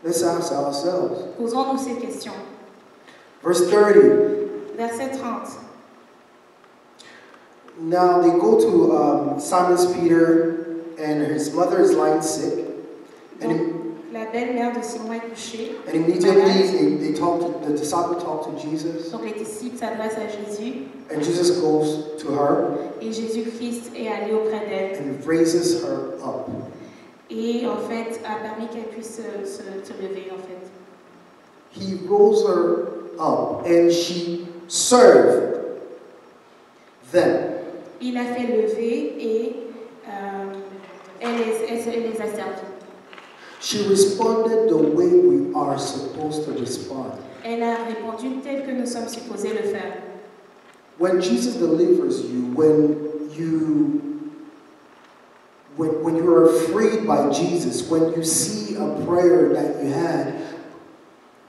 Speaker 5: Let's ask ourselves.
Speaker 4: Posons-nous ces questions.
Speaker 5: Verse 30.
Speaker 4: Verset 30.
Speaker 5: Now they go to Simon's Peter, and his mother is lying sick.
Speaker 4: Donc,
Speaker 5: And,
Speaker 4: la belle-mère de Simon est couchée.
Speaker 5: and immediately the disciple talk to Jesus,
Speaker 4: Donc les disciples s'adressent à Jésus
Speaker 5: and Jesus goes to her
Speaker 4: et Jésus-Christ est allé auprès d'elle
Speaker 5: and raises her up.
Speaker 4: et en fait a permis qu'elle puisse se lever en fait.
Speaker 5: He rose her up, and she served them.
Speaker 4: Il a fait lever et elle les a servis.
Speaker 5: She responded the way we are supposed to respond.
Speaker 4: Elle a répondu tel que nous sommes supposés le faire.
Speaker 5: When Jesus delivers you, when you are freed by Jesus, when you see a prayer that you had,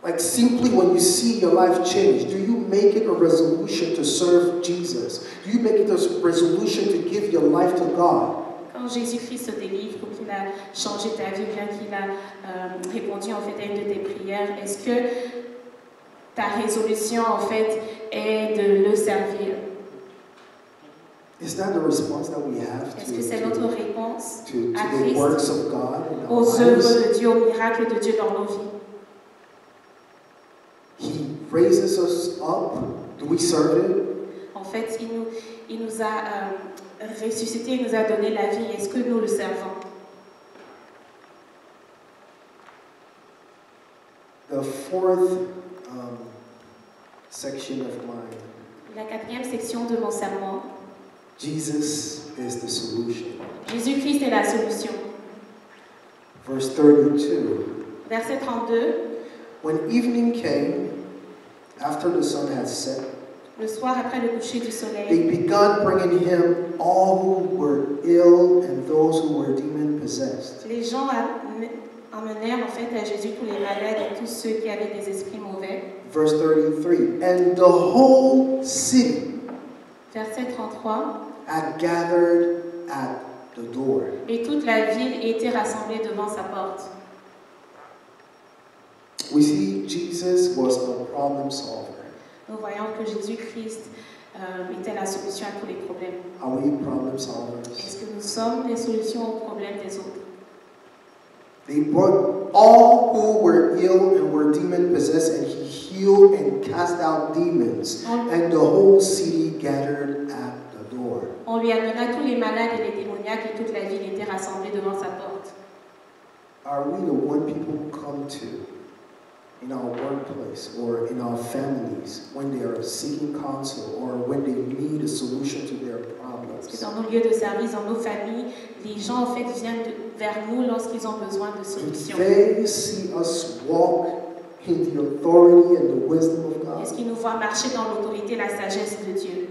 Speaker 5: like simply when you see your life change, do you make it a resolution to serve Jesus? Do you make it a resolution to give your life to God?
Speaker 4: Quand Jésus-Christ te délivre ou qu'il a changé ta vie, bien qu'il a répondu en fait à une de tes prières, est-ce que ta résolution en fait est de le servir?
Speaker 5: Is that the response that we have
Speaker 4: Est-ce que c'est notre réponse
Speaker 5: to
Speaker 4: à
Speaker 5: the
Speaker 4: Christ,
Speaker 5: works of God in our
Speaker 4: aux
Speaker 5: lives?
Speaker 4: œuvres de Dieu, aux miracles de Dieu dans nos vies?
Speaker 5: He raises us up. Do we serve Him?
Speaker 4: En fait, il nous a ressuscité, il nous a donné la vie. Est-ce que nous le servons?
Speaker 5: The fourth section of mine.
Speaker 4: La quatrième section de mon sermon.
Speaker 5: Jesus is the solution.
Speaker 4: Jésus-Christ est la solution.
Speaker 5: Verse 32.
Speaker 4: Verset 32.
Speaker 5: When evening came, after the sun had set,
Speaker 4: Le soir après le coucher du
Speaker 5: they
Speaker 4: soleil,
Speaker 5: began bringing him all who were ill and those who were demon-possessed.
Speaker 4: les gens emmenèrent en fait à Jésus tous les malades et tous ceux qui avaient des esprits mauvais.
Speaker 5: Verse 33, and the whole city
Speaker 4: Verset 33.
Speaker 5: had gathered at the door.
Speaker 4: Et toute la ville était rassemblée devant sa porte.
Speaker 5: We see Jesus was a problem solver.
Speaker 4: Nous voyons que Jésus-Christ était la solution à tous les problèmes.
Speaker 5: Are we problem solvers?
Speaker 4: Est-ce que nous sommes des solutions aux problèmes des autres?
Speaker 5: They brought all who were ill and were demon-possessed, and he healed and cast out demons, and the whole city gathered at the door.
Speaker 4: On lui amena tous les malades et les démoniaques et toute la ville était rassemblée devant sa porte.
Speaker 5: Are we the one people come to in our workplace or in our families when they are seeking counsel or when they need a solution to their
Speaker 4: Parce que
Speaker 5: problems?
Speaker 4: dans nos lieux de service, dans nos familles, les gens en fait viennent vers nous lorsqu'ils ont besoin de
Speaker 5: If
Speaker 4: solutions.
Speaker 5: they see us walk in the authority and the wisdom of
Speaker 4: Est-ce
Speaker 5: God,
Speaker 4: qu'ils nous voient marcher dans l'autorité et la sagesse de Dieu?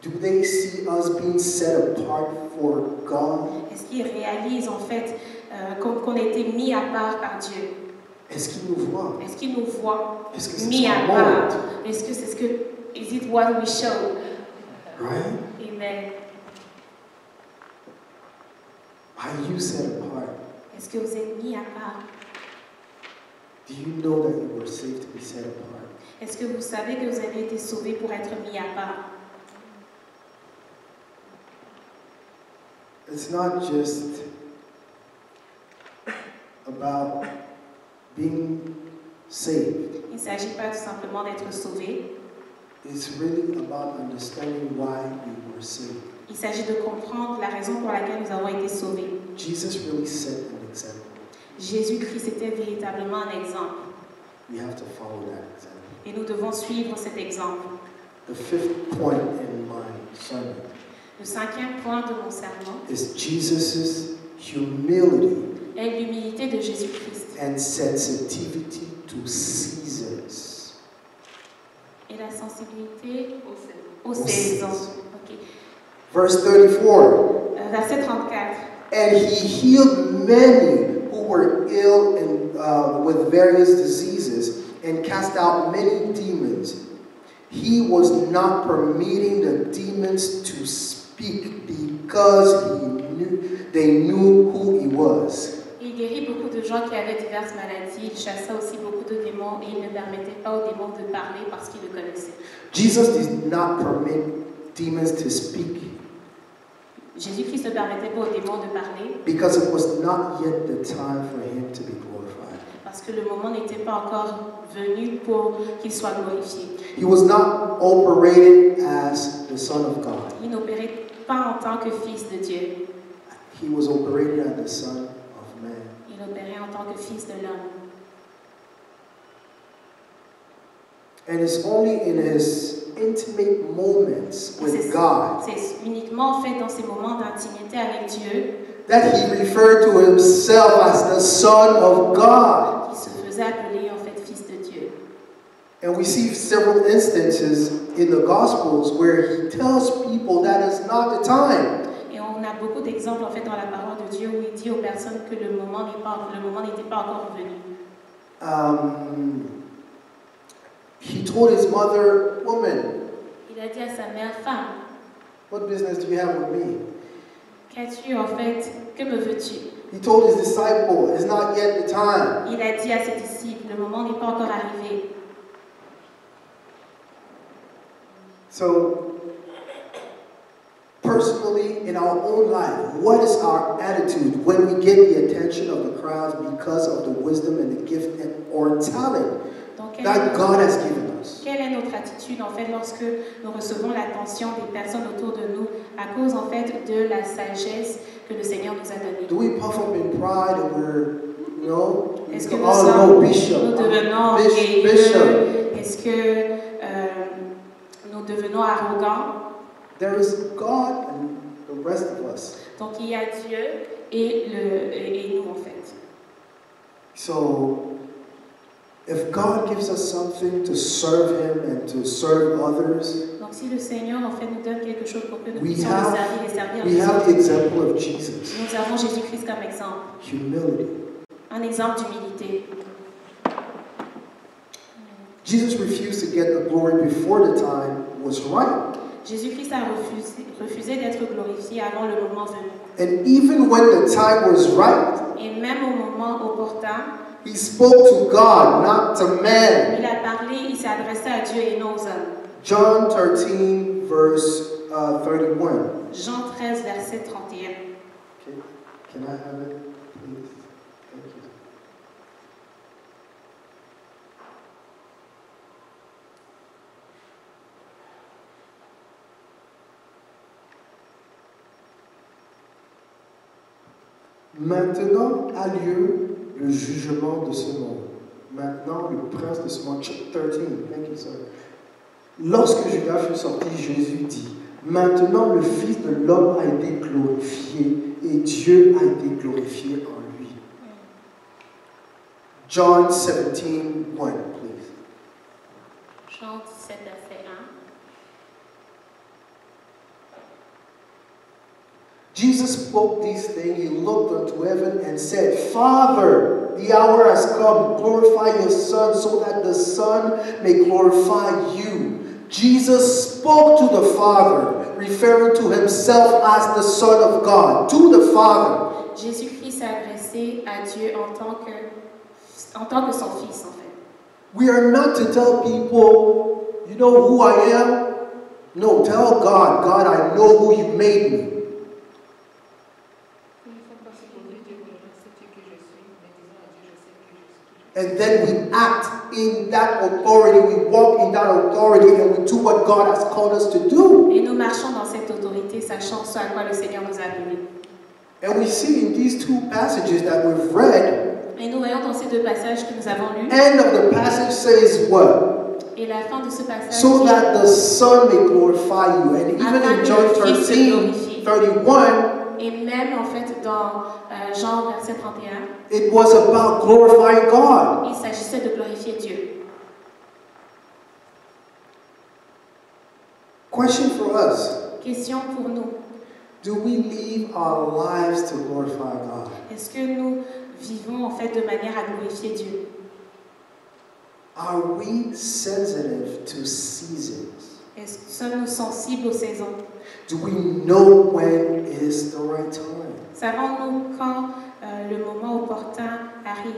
Speaker 5: do they see us being set apart for God?
Speaker 4: Est-ce qu'ils réalisent en fait qu'on a été mis à part par Dieu?
Speaker 5: Est-ce qu'ils nous voient?
Speaker 4: Est-ce qu'ils nous voient
Speaker 5: Est-ce que c'est
Speaker 4: mis
Speaker 5: ce
Speaker 4: à
Speaker 5: qu'on
Speaker 4: part?
Speaker 5: montre?
Speaker 4: Est-ce que c'est ce que... Is it what we show?
Speaker 5: Right?
Speaker 4: Amen.
Speaker 5: Are you set apart?
Speaker 4: Est-ce que vous êtes mis à part?
Speaker 5: Do you know that you were saved to be set apart?
Speaker 4: Est-ce que vous savez que vous avez été sauvés pour être mis à part?
Speaker 5: It's not just about being saved.
Speaker 4: Il ne s'agit pas tout simplement d'être sauvé.
Speaker 5: It's really about understanding why we were saved.
Speaker 4: Il s'agit de comprendre la raison pour laquelle nous avons été sauvés.
Speaker 5: Jesus really set an example.
Speaker 4: Jésus-Christ était véritablement un exemple.
Speaker 5: We have to follow that example.
Speaker 4: Et nous devons suivre cet exemple.
Speaker 5: The fifth point in my sermon
Speaker 4: Le cinquième point de mon sermon
Speaker 5: is Jesus' humility
Speaker 4: est l'humilité de Jésus-Christ
Speaker 5: and sensitivity to seasons.
Speaker 4: et la sensibilité aux
Speaker 5: Aux
Speaker 4: saisons.
Speaker 5: saisons.
Speaker 4: Ok.
Speaker 5: Verse 34.
Speaker 4: Verset 34.
Speaker 5: And he healed many who were ill and with various diseases and cast out many demons. He was not permitting the demons to speak because they knew who he was.
Speaker 4: Il guérit beaucoup de gens qui avaient diverses maladies. Il chassa aussi beaucoup de démons et il ne permettait pas aux démons de parler parce qu'il le connaissait.
Speaker 5: Jesus did not permit demons to speak
Speaker 4: Jésus-Christ ne permettait pas aux démons de parler
Speaker 5: because it was not yet the time for him to be glorified.
Speaker 4: parce que le moment n'était pas encore venu pour qu'il soit glorifié.
Speaker 5: He was not operated as the Son of God.
Speaker 4: Il n'opérait pas en tant que fils de Dieu.
Speaker 5: He was operated as the Son of Man.
Speaker 4: Il opérait en tant que fils de l'homme.
Speaker 5: And it's only in his intimate moments with God
Speaker 4: C'est uniquement en fait dans ces moments d'intimité avec Dieu
Speaker 5: that he referred to himself as the Son of God.
Speaker 4: qu'il se faisait appeler en fait fils de Dieu.
Speaker 5: And we see several instances in the Gospels where he tells people that is not the time.
Speaker 4: Et on a beaucoup d'exemples en fait dans la parole de Dieu où il dit aux personnes que le moment n'était pas encore venu.
Speaker 5: He told his mother, woman,
Speaker 4: Il a dit à sa mère, femme,
Speaker 5: what business do you have with me?
Speaker 4: qu'as-tu en fait? Que me veux-tu?
Speaker 5: He told his disciple, it's not yet the time.
Speaker 4: Il a dit à ses disciples, le moment n'est pas encore arrivé.
Speaker 5: So, personally, in our own life, what is our attitude when we get the attention of the crowds because of the wisdom and the gift or talent
Speaker 4: Donc,
Speaker 5: that God has given us?
Speaker 4: quelle est notre attitude en fait lorsque nous recevons l'attention des personnes autour de nous à cause en fait de la sagesse que le Seigneur nous a donnée?
Speaker 5: Do we puff up in pride and we're, you know,
Speaker 4: Est-ce que
Speaker 5: oh no, bishop,
Speaker 4: nous devenons
Speaker 5: bishop.
Speaker 4: orgueilleux? Est-ce que nous devenons arrogants?
Speaker 5: There is God and the rest of us.
Speaker 4: Donc il y a Dieu et nous en fait.
Speaker 5: So, If God gives us something to serve Him and to serve others,
Speaker 4: Donc si le Seigneur en fait nous donne quelque chose pour que nous
Speaker 5: we
Speaker 4: puissions le
Speaker 5: have,
Speaker 4: servir et servir
Speaker 5: we
Speaker 4: les
Speaker 5: have
Speaker 4: autres,
Speaker 5: the example of Jesus,
Speaker 4: nous avons Jésus-Christ comme exemple,
Speaker 5: humility.
Speaker 4: un exemple d'humilité.
Speaker 5: Jesus refused to get the glory before the time was right.
Speaker 4: Jésus-Christ a refusé d'être glorifié avant le moment venu.
Speaker 5: And even when the time was right,
Speaker 4: Et même au moment opportun,
Speaker 5: He spoke to God, not to man.
Speaker 4: il a parlé, il s'est adressé à Dieu et non aux hommes.
Speaker 5: John 13, verse 31.
Speaker 4: Jean 13, verset 31.
Speaker 5: Okay. Can I have it, please? Thank you. Maintenant a lieu le jugement de ce monde. Maintenant, le prince de ce monde. 13. Thank you, sir. Lorsque Judas fut sorti, Jésus dit, maintenant le Fils de l'homme a été glorifié et Dieu a été glorifié en lui. John 17, 1, please.
Speaker 4: Jean 17, verset 1.
Speaker 5: Jesus spoke these things, he looked unto heaven and said, Father, the hour has come, glorify your Son so that the Son may glorify you. Jesus spoke to the Father, referring to himself as the Son of God, to the Father.
Speaker 4: Jésus-Christ s'est adressé à Dieu en tant que son Fils, en fait.
Speaker 5: We are not to tell people, you know who I am? No, tell God, God, I know who you made me. And then we act in that authority, we walk in that authority, and we do what God has called us to do.
Speaker 4: Et nous marchons dans cette autorité, sachant ce à quoi le Seigneur nous a appelés.
Speaker 5: And we see in these two passages that we've read,
Speaker 4: Et nous voyons dans ces deux passages que nous avons lus,
Speaker 5: end of the passage says what?
Speaker 4: et la fin de ce passage
Speaker 5: So
Speaker 4: dit,
Speaker 5: that the Son may glorify you. And even
Speaker 4: Afin
Speaker 5: in
Speaker 4: que
Speaker 5: John
Speaker 4: le Fils se
Speaker 5: 13,
Speaker 4: glorifie.
Speaker 5: 31,
Speaker 4: et même en fait dans Jean verset 31,
Speaker 5: it was about glorifying God.
Speaker 4: il s'agissait de glorifier Dieu.
Speaker 5: Question for us.
Speaker 4: Question pour nous,
Speaker 5: Do we live our lives to glorify God?
Speaker 4: est-ce que nous vivons en fait de manière à glorifier Dieu?
Speaker 5: Are we sensitive to seasons?
Speaker 4: Est-ce que sommes-nous sensibles aux saisons?
Speaker 5: Do we know when is the right time?
Speaker 4: Savons-nous quand le moment opportun arrive?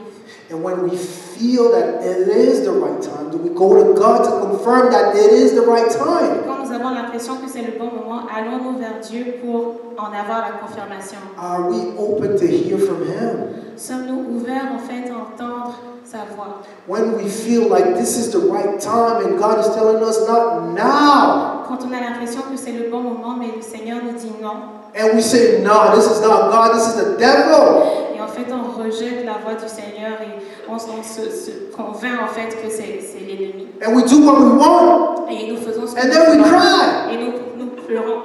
Speaker 5: And when we feel that it is the right time, do we go to God to confirm that it is the right time?
Speaker 4: Quand nous avons l'impression que c'est le bon moment, allons-nous vers Dieu pour en avoir la confirmation?
Speaker 5: Are we open to hear from Him?
Speaker 4: Sommes-nous ouverts en fait à entendre sa voix?
Speaker 5: When we feel like this is the right time and God is telling us not now,
Speaker 4: Quand on a l'impression que c'est le bon moment, mais le Seigneur nous dit non,
Speaker 5: and we say, no, this is not God, this is the devil.
Speaker 4: et en fait on rejette la voix du Seigneur et on se convainc en fait que c'est l'ennemi.
Speaker 5: And we do what we want,
Speaker 4: Et nous faisons ce que
Speaker 5: and
Speaker 4: nous
Speaker 5: then we
Speaker 4: voulons.
Speaker 5: cry,
Speaker 4: Et nous pleurons.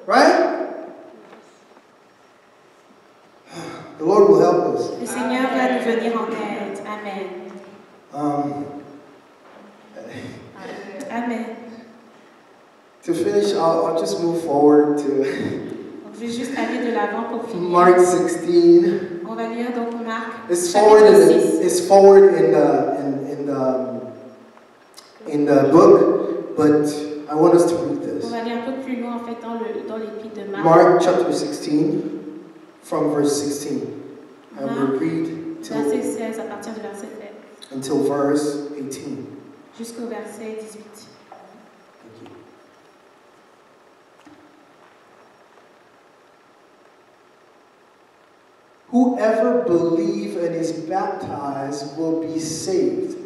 Speaker 5: right? The Lord will help us.
Speaker 4: Le Seigneur va nous venir en aide. Amen. Amen.
Speaker 5: To finish, I'll just move forward to
Speaker 4: Donc, je vais juste aller de l'avant pour finir.
Speaker 5: Mark 16.
Speaker 4: On va lire donc Marc
Speaker 5: It's forward
Speaker 4: chapitre 6.
Speaker 5: it's forward in the book, but I want us to read
Speaker 4: On
Speaker 5: this.
Speaker 4: va aller un peu plus loin en fait dans l'épître de Marc.
Speaker 5: Mark chapter 16, from verse 16. And we'll
Speaker 4: Marc,
Speaker 5: read
Speaker 4: verset 16 à partir du verset 16
Speaker 5: until verse 18.
Speaker 4: jusqu'au verset 18.
Speaker 5: Thank you. Whoever believes and is baptized will be saved,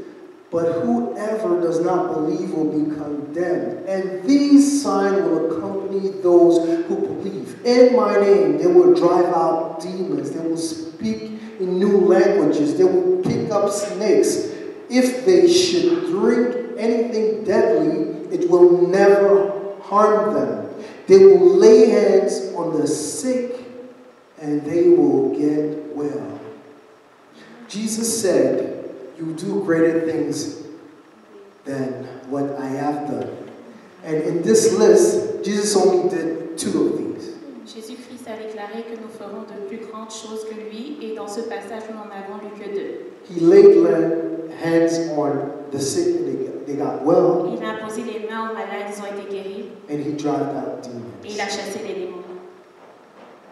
Speaker 5: but whoever does not believe will be condemned. And these signs will accompany those who believe. In my name, they will drive out demons. They will speak in new languages. They will pick up snakes. If they should drink anything deadly, it will never harm them. They will lay hands on the sick and they will get well. Jesus said, you do greater things than what I have done. And in this list, Jesus only did 2 of these.
Speaker 4: Jésus-Christ a déclaré que nous ferons de plus grandes choses que lui, et dans ce passage, nous n'en avons lu que 2.
Speaker 5: He laid hands on the sick and they got well.
Speaker 4: Il a imposé les mains aux malades, ils ont été guéris,
Speaker 5: And he drive out
Speaker 4: et il a
Speaker 5: demons.
Speaker 4: chassé les démons.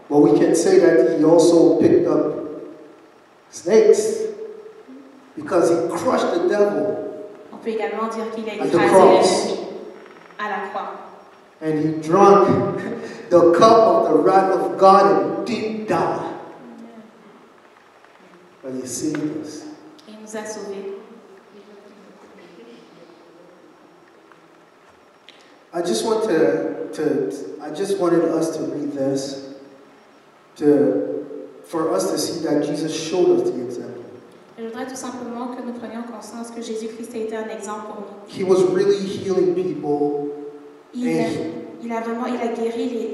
Speaker 5: But we can say that he also picked up snakes because he crushed the devil
Speaker 4: On peut également dire qu'il a
Speaker 5: At the
Speaker 4: écrasé
Speaker 5: cross.
Speaker 4: l'ennemi à la croix.
Speaker 5: and he drank the cup of the wrath of God and didn't die. But he saved us.
Speaker 4: Et il nous a sauvés.
Speaker 5: I just wanted us to read this for us to see that Jesus showed us the example.
Speaker 4: Je voudrais tout simplement que nous prenions conscience que Jésus-Christ a été un exemple pour nous.
Speaker 5: He was really healing people
Speaker 4: Il a guéri les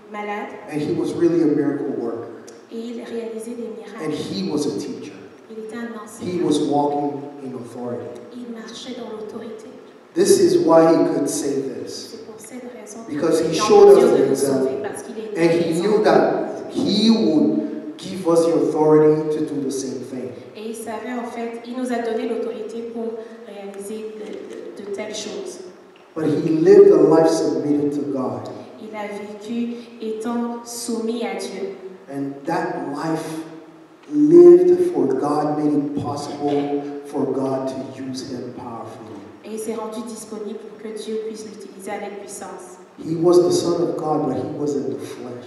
Speaker 4: malades,
Speaker 5: and he was really a miracle worker.
Speaker 4: et il réalisait des
Speaker 5: And
Speaker 4: miracles.
Speaker 5: he was a teacher.
Speaker 4: Il était un
Speaker 5: He
Speaker 4: enseignant.
Speaker 5: was walking in authority.
Speaker 4: Il marchait dans l'autorité.
Speaker 5: This is why he could say this.
Speaker 4: C'est pour cette raison
Speaker 5: Because he
Speaker 4: qu'il est en
Speaker 5: showed us
Speaker 4: mesure
Speaker 5: the
Speaker 4: de nous
Speaker 5: example.
Speaker 4: sauver, parce qu'il est
Speaker 5: And he knew that he would give us the authority to do the same thing.
Speaker 4: Et il savait en fait, il nous a donné l'autorité pour réaliser de telles choses.
Speaker 5: But he lived a life submitted to God.
Speaker 4: Il a vécu étant soumis à Dieu.
Speaker 5: And that life lived for God made it possible for God to use him powerfully.
Speaker 4: Et il s'est rendu disponible pour que Dieu puisse l'utiliser avec puissance.
Speaker 5: He was the Son of God, but he was in the flesh.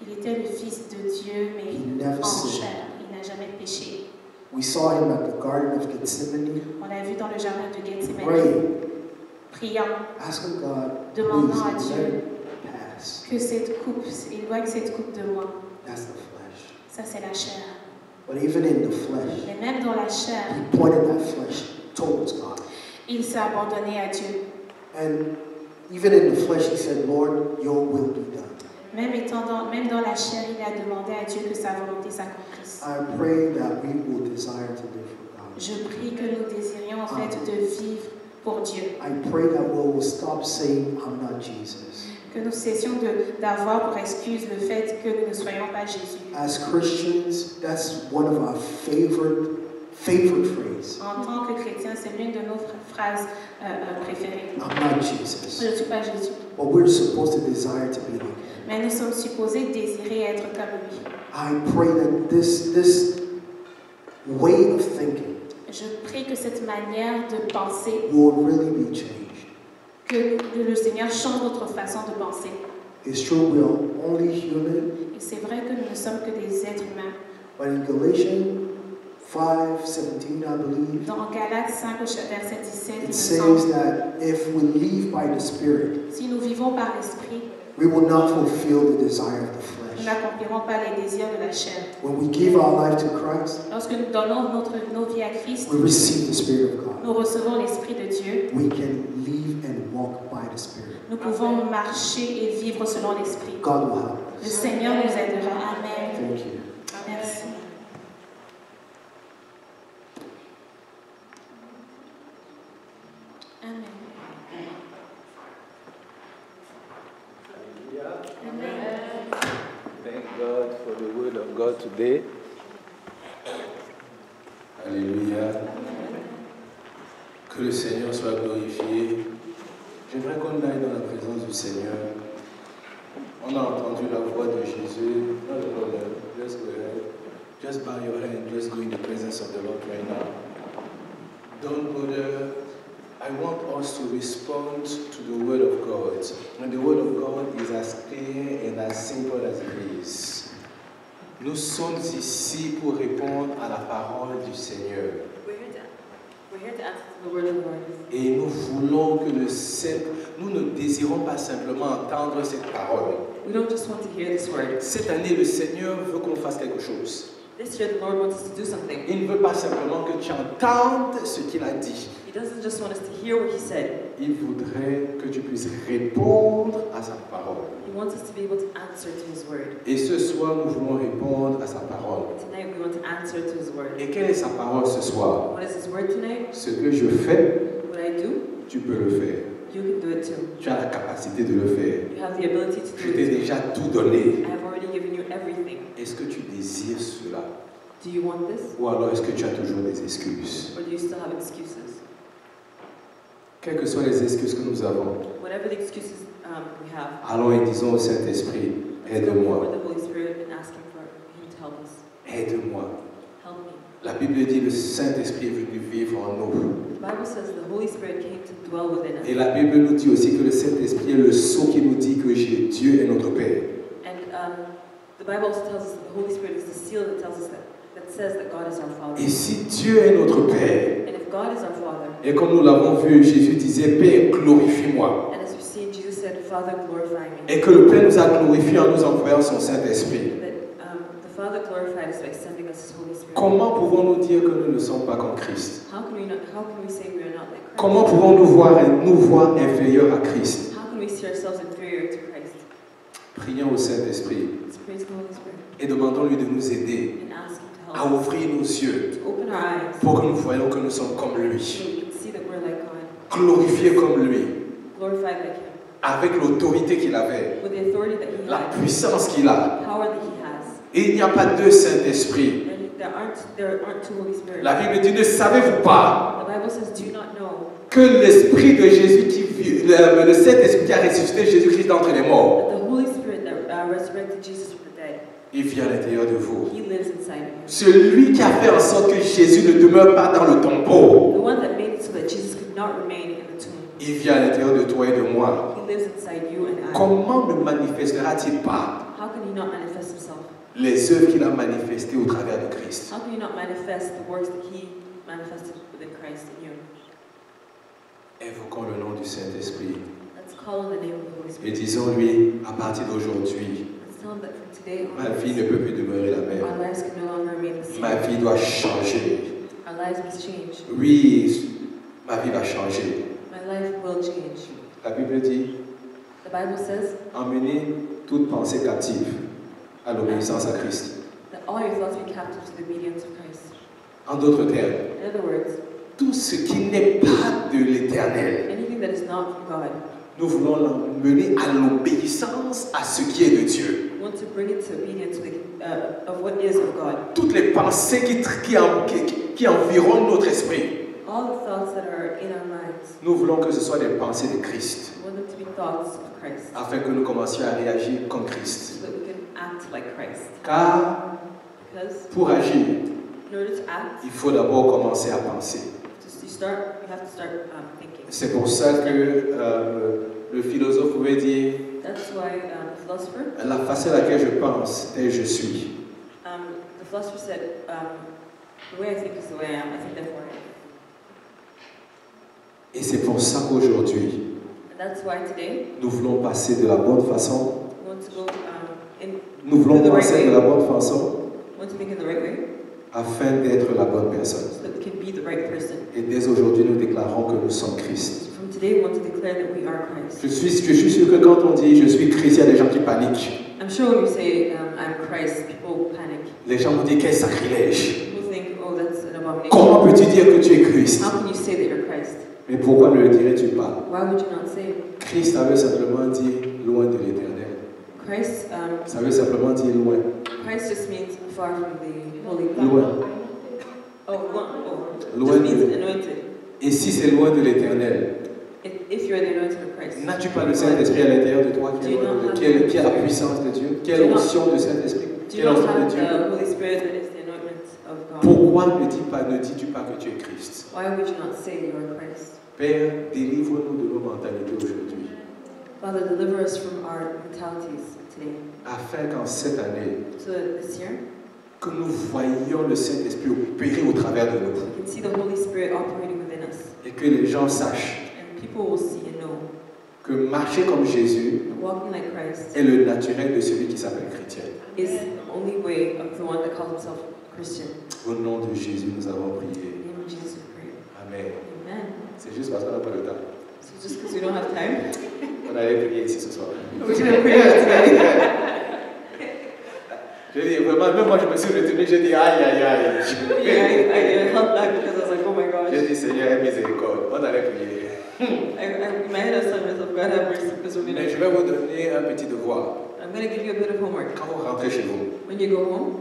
Speaker 4: Il était le Fils de Dieu, mais
Speaker 5: He never
Speaker 4: en
Speaker 5: sinned.
Speaker 4: chair. Il n'a jamais péché.
Speaker 5: We saw him at the Garden of Gethsemane
Speaker 4: On l'a vu dans le jardin de Gethsemane,
Speaker 5: praying,
Speaker 4: priant,
Speaker 5: asking God,
Speaker 4: demandant à
Speaker 5: please
Speaker 4: Dieu
Speaker 5: let it pass.
Speaker 4: que cette coupe, éloigne cette coupe de moi.
Speaker 5: That's the flesh.
Speaker 4: Ça, c'est la chair.
Speaker 5: But even in the flesh,
Speaker 4: Mais même dans la chair,
Speaker 5: he pointed that flesh towards God.
Speaker 4: il s'est abandonné à Dieu.
Speaker 5: And even in the flesh, he said, Lord, your will be done.
Speaker 4: Même dans la chair, il a demandé à Dieu que sa volonté s'accomplisse.
Speaker 5: I pray that we will desire to live for God.
Speaker 4: Je prie que nous désirions en fait de vivre pour Dieu.
Speaker 5: I pray that we will stop saying, I'm not Jesus.
Speaker 4: Que nous cessions d'avoir pour excuse le fait que nous ne soyons pas Jésus.
Speaker 5: As Christians, that's one of our favorite phrases.
Speaker 4: En tant que chrétien, c'est l'une de nos phrases préférées.
Speaker 5: I'm not Jesus.
Speaker 4: Je ne suis pas Jésus.
Speaker 5: But we're supposed to desire to be like him.
Speaker 4: Mais nous sommes supposés désirer être comme lui.
Speaker 5: I pray that this way of thinking
Speaker 4: Je prie que cette manière de penser,
Speaker 5: will really be changed.
Speaker 4: que le Seigneur change notre façon de penser.
Speaker 5: It's true, we are only human,
Speaker 4: Et c'est vrai que nous ne sommes que des êtres humains.
Speaker 5: but in Galatians 5:17, I believe,
Speaker 4: Dans Galates 5, au verset 17, il
Speaker 5: it
Speaker 4: me
Speaker 5: says
Speaker 4: semble,
Speaker 5: that if we live by the Spirit,
Speaker 4: si nous vivons par l'Esprit,
Speaker 5: we will not fulfill the desire of the
Speaker 4: nous
Speaker 5: flesh.
Speaker 4: n'accomplirons pas les désirs de la chair.
Speaker 5: When we give our life to Christ,
Speaker 4: Lorsque nous donnons nos vies à Christ,
Speaker 5: we receive the Spirit of God.
Speaker 4: nous recevons l'Esprit de Dieu.
Speaker 5: We can live and walk by the Spirit.
Speaker 4: Nous pouvons marcher et vivre selon l'Esprit.
Speaker 5: God will help
Speaker 4: Le
Speaker 5: us.
Speaker 4: Seigneur nous aidera. Amen.
Speaker 5: Thank you.
Speaker 4: Merci. Amen.
Speaker 6: Thank God for the word of God today. Alléluia. Que le Seigneur soit glorifié. J'aimerais qu'on aille dans la présence du Seigneur. On a entendu la voix de Jésus. No problem. Just go ahead. Just bow your head. Just go in the presence of the Lord right now. Don't bother. I want us to respond to the Word of God. And the Word of God is as clear and as simple as it is. Nous sommes ici pour répondre à la parole du Seigneur.
Speaker 3: We're here to answer to the word of the Lord.
Speaker 6: Et nous voulons que nous ne désirons pas simplement entendre cette parole.
Speaker 3: We don't just want to hear this word.
Speaker 6: Cette année, le Seigneur veut qu'on fasse quelque chose.
Speaker 3: This year, the Lord wants us to do something.
Speaker 6: Il ne veut pas simplement que tu entendes ce qu'il a dit.
Speaker 3: He He doesn't just want us to hear what he said.
Speaker 6: Il voudrait que tu puisses répondre à sa parole.
Speaker 3: He wants us to be able to answer to his word.
Speaker 6: Et ce soir, nous voulons répondre à sa parole.
Speaker 3: Tonight we want to answer to his word.
Speaker 6: Et quelle est sa parole ce soir?
Speaker 3: What is his word tonight?
Speaker 6: Ce que je fais,
Speaker 3: What I do,
Speaker 6: tu peux le faire.
Speaker 3: you can do it too.
Speaker 6: Tu as la capacité de le faire.
Speaker 3: You have the ability to
Speaker 6: Je
Speaker 3: do
Speaker 6: t'ai
Speaker 3: it too.
Speaker 6: déjà tout donné.
Speaker 3: I have already given you everything.
Speaker 6: Est-ce que tu désires cela?
Speaker 3: Do you want this?
Speaker 6: Ou alors est-ce que tu as toujours des excuses?
Speaker 3: Or do you still have excuses?
Speaker 6: Quelles que soient les excuses que nous avons,
Speaker 3: Whatever the excuses we have,
Speaker 6: allons et disons au Saint-Esprit,
Speaker 3: for
Speaker 6: aide-moi,
Speaker 3: the Holy Spirit and asking for him to help us.
Speaker 6: aide-moi.
Speaker 3: Help me.
Speaker 6: La Bible dit le Saint-Esprit est venu vivre en nous.
Speaker 3: The Bible says the Holy Spirit came to dwell within us.
Speaker 6: Et la Bible nous dit aussi que le Saint-Esprit est le sceau qui nous dit que Dieu est notre Père.
Speaker 3: And the Bible also tells us that the Holy Spirit is the seal that tells us that says that God is our Father.
Speaker 6: Et si Dieu est notre Père,
Speaker 3: And if God is our Father,
Speaker 6: et comme nous l'avons vu, Jésus disait, Père, glorifie-moi.
Speaker 3: and as we see, Jesus said, Father, glorify me.
Speaker 6: Et que le Père nous a glorifiés en nous envoyant son Saint-Esprit.
Speaker 3: That the Father glorified us by sending us His Holy Spirit.
Speaker 6: Comment pouvons-nous dire que nous ne sommes pas comme Christ?
Speaker 3: How can we say we are not like Christ?
Speaker 6: Comment pouvons-nous nous voir inférieurs à Christ?
Speaker 3: How can we see ourselves inferior to Christ?
Speaker 6: Prions au Saint-Esprit
Speaker 3: Let's praise the Holy Spirit
Speaker 6: et demandons-lui de nous aider
Speaker 3: and ask Him to
Speaker 6: à
Speaker 3: help us,
Speaker 6: ouvrir nos yeux
Speaker 3: to open our eyes
Speaker 6: pour que nous voyions que nous sommes comme
Speaker 3: so
Speaker 6: lui,
Speaker 3: we can see that we're like God,
Speaker 6: glorifiés comme lui,
Speaker 3: glorified like Him,
Speaker 6: avec l'autorité qu'il avait,
Speaker 3: with the authority that He
Speaker 6: la
Speaker 3: had,
Speaker 6: puissance qu'il a.
Speaker 3: the power that He has.
Speaker 6: Et il n'y a pas deux Saint-Esprit.
Speaker 3: And there aren't two Holy Spirits.
Speaker 6: La Bible dit, ne savez-vous pas
Speaker 3: The Bible says, do you not know
Speaker 6: que l'Esprit de Jésus qui vit, le Saint-Esprit qui a ressuscité Jésus-Christ d'entre les morts,
Speaker 3: that the Holy Spirit that resurrected Jesus from the dead,
Speaker 6: il vit à l'intérieur de vous.
Speaker 3: He lives inside of you.
Speaker 6: Celui qui a fait en sorte que Jésus ne demeure pas dans le tombeau,
Speaker 3: The one that made it so that Jesus could not remain in the tomb.
Speaker 6: il vit à l'intérieur de toi et de moi.
Speaker 3: He lives inside you and I.
Speaker 6: Comment ne manifestera-t-il pas
Speaker 3: How can He not manifest Himself?
Speaker 6: les œuvres qu'il a manifestées au travers de Christ?
Speaker 3: How can you not manifest the works that He manifested within Christ in you?
Speaker 6: Invoquons le nom du Saint-Esprit
Speaker 3: Let's call on the name of the Holy
Speaker 6: et
Speaker 3: Spirit.
Speaker 6: disons-lui, à partir d'aujourd'hui,
Speaker 3: Let's tell Him that from today
Speaker 6: ma
Speaker 3: on,
Speaker 6: vie ne peut plus demeurer la
Speaker 3: our
Speaker 6: même.
Speaker 3: lives can no longer remain the
Speaker 6: Ma
Speaker 3: same.
Speaker 6: vie doit changer.
Speaker 3: Our lives must change.
Speaker 6: Oui, ma vie va changer.
Speaker 3: My life will change.
Speaker 6: La Bible dit,
Speaker 3: The Bible says
Speaker 6: emmenez toute pensée captive à l'obéissance à Christ.
Speaker 3: that all your thoughts be captive to the obedience of Christ.
Speaker 6: En d'autres termes,
Speaker 3: In other words,
Speaker 6: tout ce qui n'est pas de l'Éternel,
Speaker 3: anything that is not from God,
Speaker 6: nous voulons l'emmener à l'obéissance à ce qui est de Dieu.
Speaker 3: we want to bring it to obedience to of what is of God.
Speaker 6: Toutes les pensées qui environnent notre esprit,
Speaker 3: All the thoughts that are in our minds,
Speaker 6: nous voulons que ce soit des pensées de Christ,
Speaker 3: we want them to be thoughts of Christ,
Speaker 6: afin que nous commencions à réagir comme Christ.
Speaker 3: so that we can act like Christ.
Speaker 6: Car
Speaker 3: Because
Speaker 6: pour agir,
Speaker 3: in order to act,
Speaker 6: il faut d'abord commencer à penser.
Speaker 3: you have to start thinking.
Speaker 6: C'est pour ça que le philosophe pouvait dire,
Speaker 3: That's why the philosopher,
Speaker 6: la façon à laquelle je pense, tel je suis.
Speaker 3: the philosopher said, the way I think is the way I am. I think therefore I am.
Speaker 6: Et c'est pour ça qu'aujourd'hui,
Speaker 3: And that's why today
Speaker 6: nous voulons passer de la bonne façon,
Speaker 3: we want to go
Speaker 6: nous voulons
Speaker 3: Do the right
Speaker 6: penser
Speaker 3: way.
Speaker 6: de la bonne façon,
Speaker 3: want to think in the right way,
Speaker 6: afin d'être la bonne personne.
Speaker 3: so that we can be the right person.
Speaker 6: Et dès aujourd'hui, nous déclarons que nous sommes Christ.
Speaker 3: From today, we want to declare that we are Christ.
Speaker 6: Je suis sûr que quand on dit je suis Christ, il y a des gens qui paniquent.
Speaker 3: I'm sure when you say I'm Christ, people panic.
Speaker 6: Les gens vont dire quel sacrilège.
Speaker 3: People think, oh, that's an abomination.
Speaker 6: Comment peux-tu dire que tu es Christ?
Speaker 3: How can you say that you're Christ?
Speaker 6: Mais pourquoi ne le dirais-tu pas?
Speaker 3: Why would you not say it?
Speaker 6: Christ, ça veut simplement dire loin de l'éternel.
Speaker 3: Christ?
Speaker 6: Ça veut simplement dire loin.
Speaker 3: Christ just means far from the holy.
Speaker 6: Loin. Loin
Speaker 3: Just means
Speaker 6: de...
Speaker 3: anointed.
Speaker 6: Et si c'est loin de l'éternel,
Speaker 3: If you're the anointed of Christ,
Speaker 6: n'as-tu pas le Saint-Esprit à l'intérieur de toi qui est la puissance de Dieu? Quelle onction de Saint-Esprit?
Speaker 3: do you
Speaker 6: Quelle
Speaker 3: not
Speaker 6: onction de
Speaker 3: have
Speaker 6: Dieu?
Speaker 3: the Holy Spirit that is the anointment of God?
Speaker 6: Pourquoi ne dis-tu pas que tu es Christ?
Speaker 3: Why would you not say you are Christ?
Speaker 6: Père, délivre-nous de nos mentalités aujourd'hui,
Speaker 3: Father, deliver us from our mentalities today,
Speaker 6: afin qu'en cette année,
Speaker 3: so that this year
Speaker 6: que nous voyions le Saint-Esprit opérer au travers de nous,
Speaker 3: we can see the Holy Spirit operating within us,
Speaker 6: et que les gens sachent
Speaker 3: and people will see and know
Speaker 6: que marcher comme Jésus
Speaker 3: that walking like Christ
Speaker 6: est le naturel de celui qui s'appelle chrétien.
Speaker 3: is the only way of the one that calls himself Christian.
Speaker 6: Au nom de Jésus, nous avons prié.
Speaker 3: In the name of Jesus we pray.
Speaker 6: Amen.
Speaker 3: Amen.
Speaker 6: C'est juste parce qu'on n'a pas le temps.
Speaker 3: So just because we don't have time,
Speaker 6: On allait prier ici ce soir.
Speaker 3: we're going to pray today.
Speaker 6: Je dis vraiment, même moi je me suis retenu, j'ai dit aïe aïe aïe.
Speaker 3: I held back because I was like, oh my gosh.
Speaker 6: J'ai dit Seigneur, aie miséricorde. On allait prier.
Speaker 3: In my head I was telling myself, God have mercy, because we're going
Speaker 6: Mais je
Speaker 3: to
Speaker 6: vais vous donner un petit devoir.
Speaker 3: I'm going to give you a bit of homework.
Speaker 6: Quand vous rentrez chez vous,
Speaker 3: When you go home,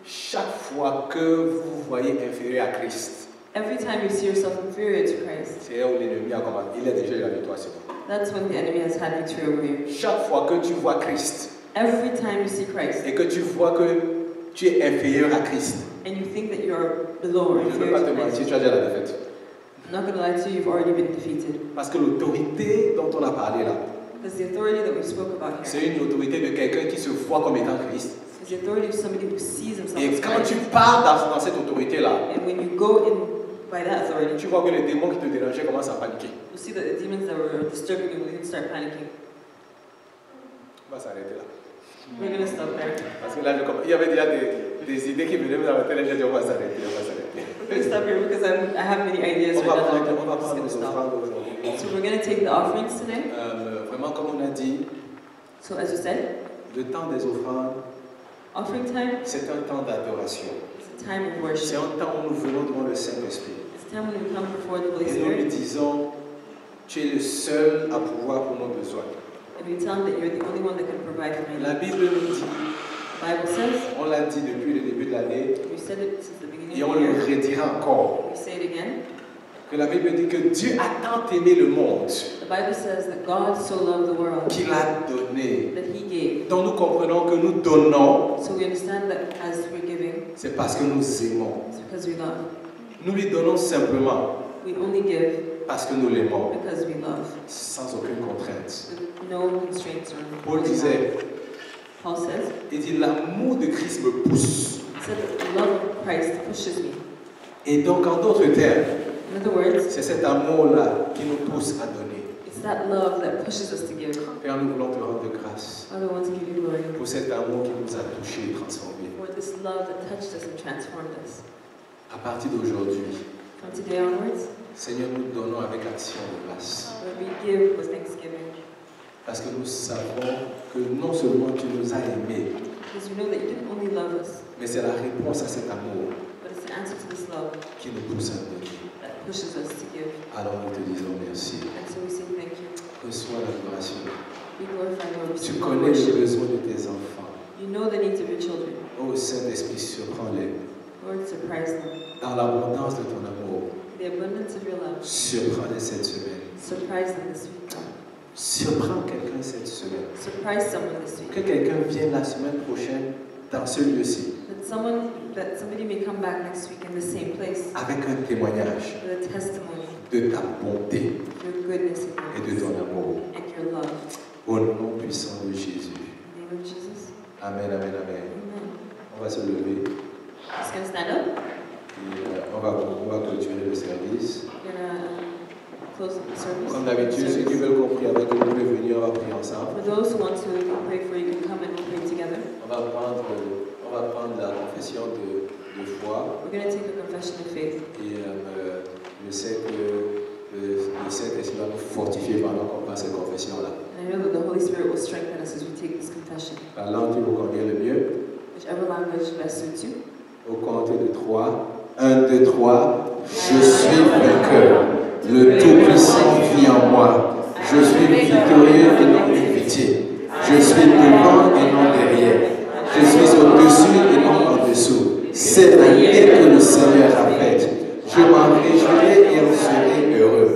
Speaker 6: chaque fois que vous vous voyez inférieur à Christ,
Speaker 3: every time you see yourself inferior to Christ,
Speaker 6: c'est où l'ennemi a commencé. Il a déjà eu la victoire sur vous.
Speaker 3: that's when the enemy has had victory over you.
Speaker 6: Chaque fois que tu vois Christ
Speaker 3: Every time you see Christ
Speaker 6: et que tu vois que tu es inférieur à Christ,
Speaker 3: and you think that you're below or
Speaker 6: je ne veux
Speaker 3: inferior
Speaker 6: pas
Speaker 3: to
Speaker 6: te
Speaker 3: Christ,
Speaker 6: mentir, tu as déjà la défaite.
Speaker 3: I'm not going to lie to you, you've already been defeated.
Speaker 6: Parce que l'autorité dont on a parlé là,
Speaker 3: Because the authority that we spoke about here
Speaker 6: c'est une autorité de quelqu'un qui se voit comme étant Christ.
Speaker 3: is the authority of somebody who sees himself
Speaker 6: Et
Speaker 3: as
Speaker 6: quand tu
Speaker 3: Christ.
Speaker 6: pars dans cette autorité-là,
Speaker 3: And when you go in by that authority,
Speaker 6: tu vois que les démons qui te dérangeaient commencent à paniquer.
Speaker 3: you see that the demons that were disturbing you will start panicking.
Speaker 6: On va s'arrêter là.
Speaker 3: We're going to stop there.
Speaker 6: Parce que là, il y avait déjà des idées qui venaient dans ma tête, j'ai dit on va s'arrêter, on va s'arrêter.
Speaker 3: We're going to stop here because I have many ideas
Speaker 6: On
Speaker 3: right
Speaker 6: va
Speaker 3: now.
Speaker 6: prendre
Speaker 3: I'm
Speaker 6: nos
Speaker 3: just going to stop.
Speaker 6: offrandes aujourd'hui.
Speaker 3: So we're going to take the offerings today.
Speaker 6: Vraiment, comme on a dit,
Speaker 3: So as you said,
Speaker 6: le temps des offrandes,
Speaker 3: offering time
Speaker 6: c'est un temps d'adoration.
Speaker 3: is a time of
Speaker 6: C'est
Speaker 3: worship.
Speaker 6: un temps où nous venons devant le Saint-Esprit.
Speaker 3: It's a time when we come before the Holy
Speaker 6: Et nous lui
Speaker 3: Spirit
Speaker 6: disons, tu es le seul à pouvoir pour nos besoins.
Speaker 3: and we tell him that you're the only one that can provide for my
Speaker 6: La
Speaker 3: needs.
Speaker 6: Bible nous dit,
Speaker 3: The Bible says,
Speaker 6: on l'a dit depuis le début de l'année,
Speaker 3: we said it since the beginning
Speaker 6: et
Speaker 3: of
Speaker 6: on
Speaker 3: the
Speaker 6: le
Speaker 3: year,
Speaker 6: redira encore,
Speaker 3: we say it again.
Speaker 6: que la Bible dit que Dieu a tant aimé le monde
Speaker 3: The Bible says that God so loved the world
Speaker 6: qu'il a donné.
Speaker 3: that he gave.
Speaker 6: Donc nous comprenons que nous donnons,
Speaker 3: So we understand that as we're giving,
Speaker 6: c'est parce que nous aimons.
Speaker 3: it's because we love.
Speaker 6: Nous lui donnons simplement
Speaker 3: We only give
Speaker 6: parce que nous l'aimons,
Speaker 3: because we love,
Speaker 6: sans aucune contrainte.
Speaker 3: with no constraints or
Speaker 6: Paul disait,
Speaker 3: Paul says,
Speaker 6: il dit, l'amour de Christ me pousse.
Speaker 3: he said that the love of Christ pushes me.
Speaker 6: Et donc, en d'autres termes,
Speaker 3: In other words,
Speaker 6: c'est cet amour-là qui nous pousse à donner.
Speaker 3: it's that love that pushes us to give.
Speaker 6: Père, nous voulons te rendre grâce
Speaker 3: Father, I want to give you glory
Speaker 6: pour cet amour qui nous a touchés et transformés.
Speaker 3: for this love that touched us and transformed us.
Speaker 6: À partir d'aujourd'hui,
Speaker 3: From today onwards,
Speaker 6: Seigneur, nous donnons avec action de grâce.
Speaker 3: Lord, we give with thanksgiving.
Speaker 6: Parce que nous savons que non seulement tu nous as aimés,
Speaker 3: Because we know that you didn't only love us,
Speaker 6: mais c'est la réponse à cet amour
Speaker 3: but it's the answer to this love
Speaker 6: qui nous pousse à donner.
Speaker 3: that pushes us to give.
Speaker 6: Alors nous te disons merci.
Speaker 3: And so we say thank you.
Speaker 6: Reçois l'adoration.
Speaker 3: We glorify you, Lord. We
Speaker 6: Tu
Speaker 3: sing
Speaker 6: connais les
Speaker 3: worship.
Speaker 6: besoins de tes enfants.
Speaker 3: You know the needs of your children.
Speaker 6: Oh Saint-Esprit, surprends-les.
Speaker 3: Lord, surprise them.
Speaker 6: Dans l'abondance de ton amour,
Speaker 3: The abundance of your love.
Speaker 6: surprends-les cette semaine.
Speaker 3: Surprise them this week, God.
Speaker 6: Surprends quelqu'un cette semaine.
Speaker 3: Surprise someone this week.
Speaker 6: Que quelqu'un vienne la semaine prochaine dans ce lieu-ci
Speaker 3: That somebody may come back next week in the same place
Speaker 6: avec un témoignage
Speaker 3: with a testimony
Speaker 6: de ta bonté
Speaker 3: of your goodness
Speaker 6: et
Speaker 3: and
Speaker 6: de
Speaker 3: grace
Speaker 6: ton amour.
Speaker 3: and your love.
Speaker 6: Au nom puissant de Jésus.
Speaker 3: In the name of Jesus.
Speaker 6: Amen, amen, amen.
Speaker 3: Amen.
Speaker 6: On va se lever
Speaker 3: Just gonna stand up.
Speaker 6: et on va clôturer le service.
Speaker 3: We're gonna close the service.
Speaker 6: Comme d'habitude, ceux qui veulent qu'on prie avec eux, vous pouvez venir, on va prier ensemble.
Speaker 3: For those who want to pray for you, can come and we'll pray together.
Speaker 6: On va prendre la confession de foi.
Speaker 3: We're gonna take a confession of faith.
Speaker 6: Et je sais que le Saint-Esprit va nous fortifier pendant qu'on prend cette confession-là.
Speaker 3: And I know that the Holy Spirit will strengthen us as we take this confession.
Speaker 6: La langue qui vous convient le mieux.
Speaker 3: Whichever language best suits you.
Speaker 6: Au compter de 3. 1, 2, 3. Je suis vainqueur. Le Tout-Puissant vit en moi. Je suis victorieux et non défaité. Je suis devant et non derrière. Je suis au-dessus et non en dessous. C'est l'année que le Seigneur a faite. Je m'en réjouirai et en serai heureux.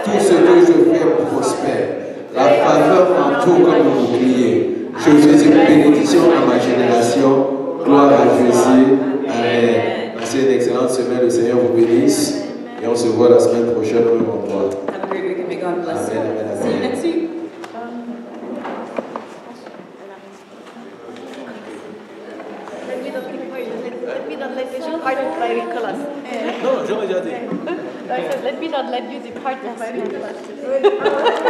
Speaker 6: Tout ce que je fais prospère. La faveur m'entoure comme un bouclier. Je suis une bénédiction à ma génération. Gloire à Jésus. Amen. Passez une excellente semaine. Le Seigneur vous bénisse. Et on se voit la semaine prochaine au même endroit.
Speaker 3: Have a great week and may God bless you.
Speaker 6: Amen, amen,
Speaker 3: See you
Speaker 6: amen.
Speaker 3: next week.
Speaker 7: Let me not let you depart with my Nicholas.
Speaker 6: Non, j'aurais déjà dit.
Speaker 7: I said, let me not let you depart with my Nicholas.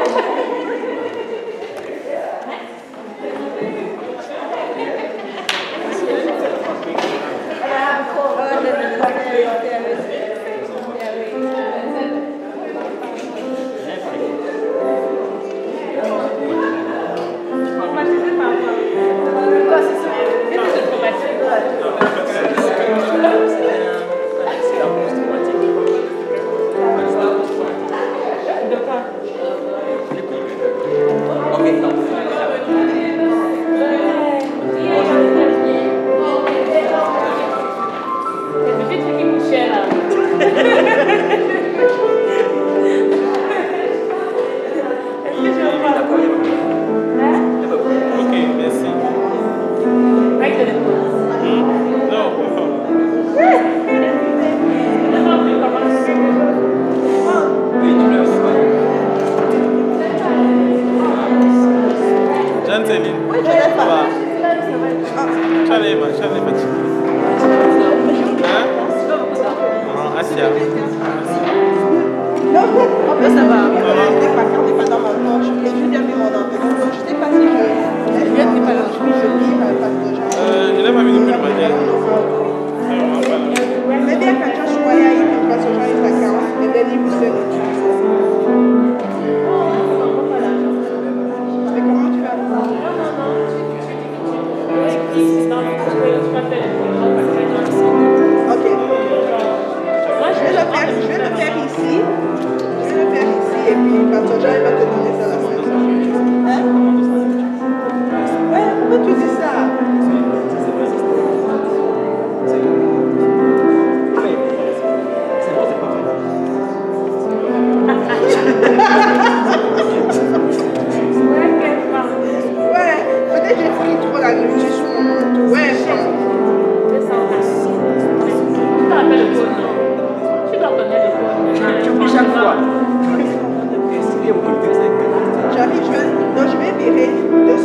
Speaker 8: Tu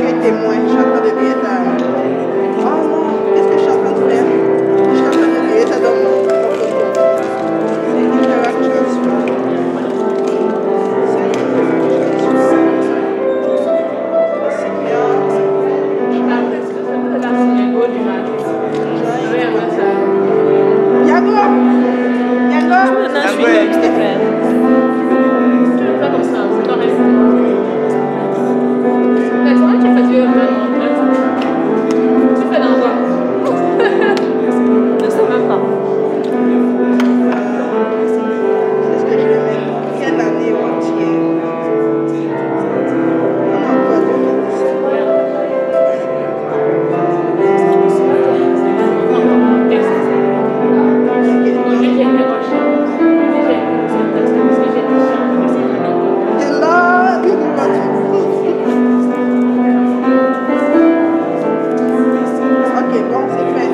Speaker 8: es témoin, je suis en train de lire ta... Oh non, qu'est-ce que je suis en train de faire? Je suis en train de lire ça dans mon photo. Ok, bon, c'est fait.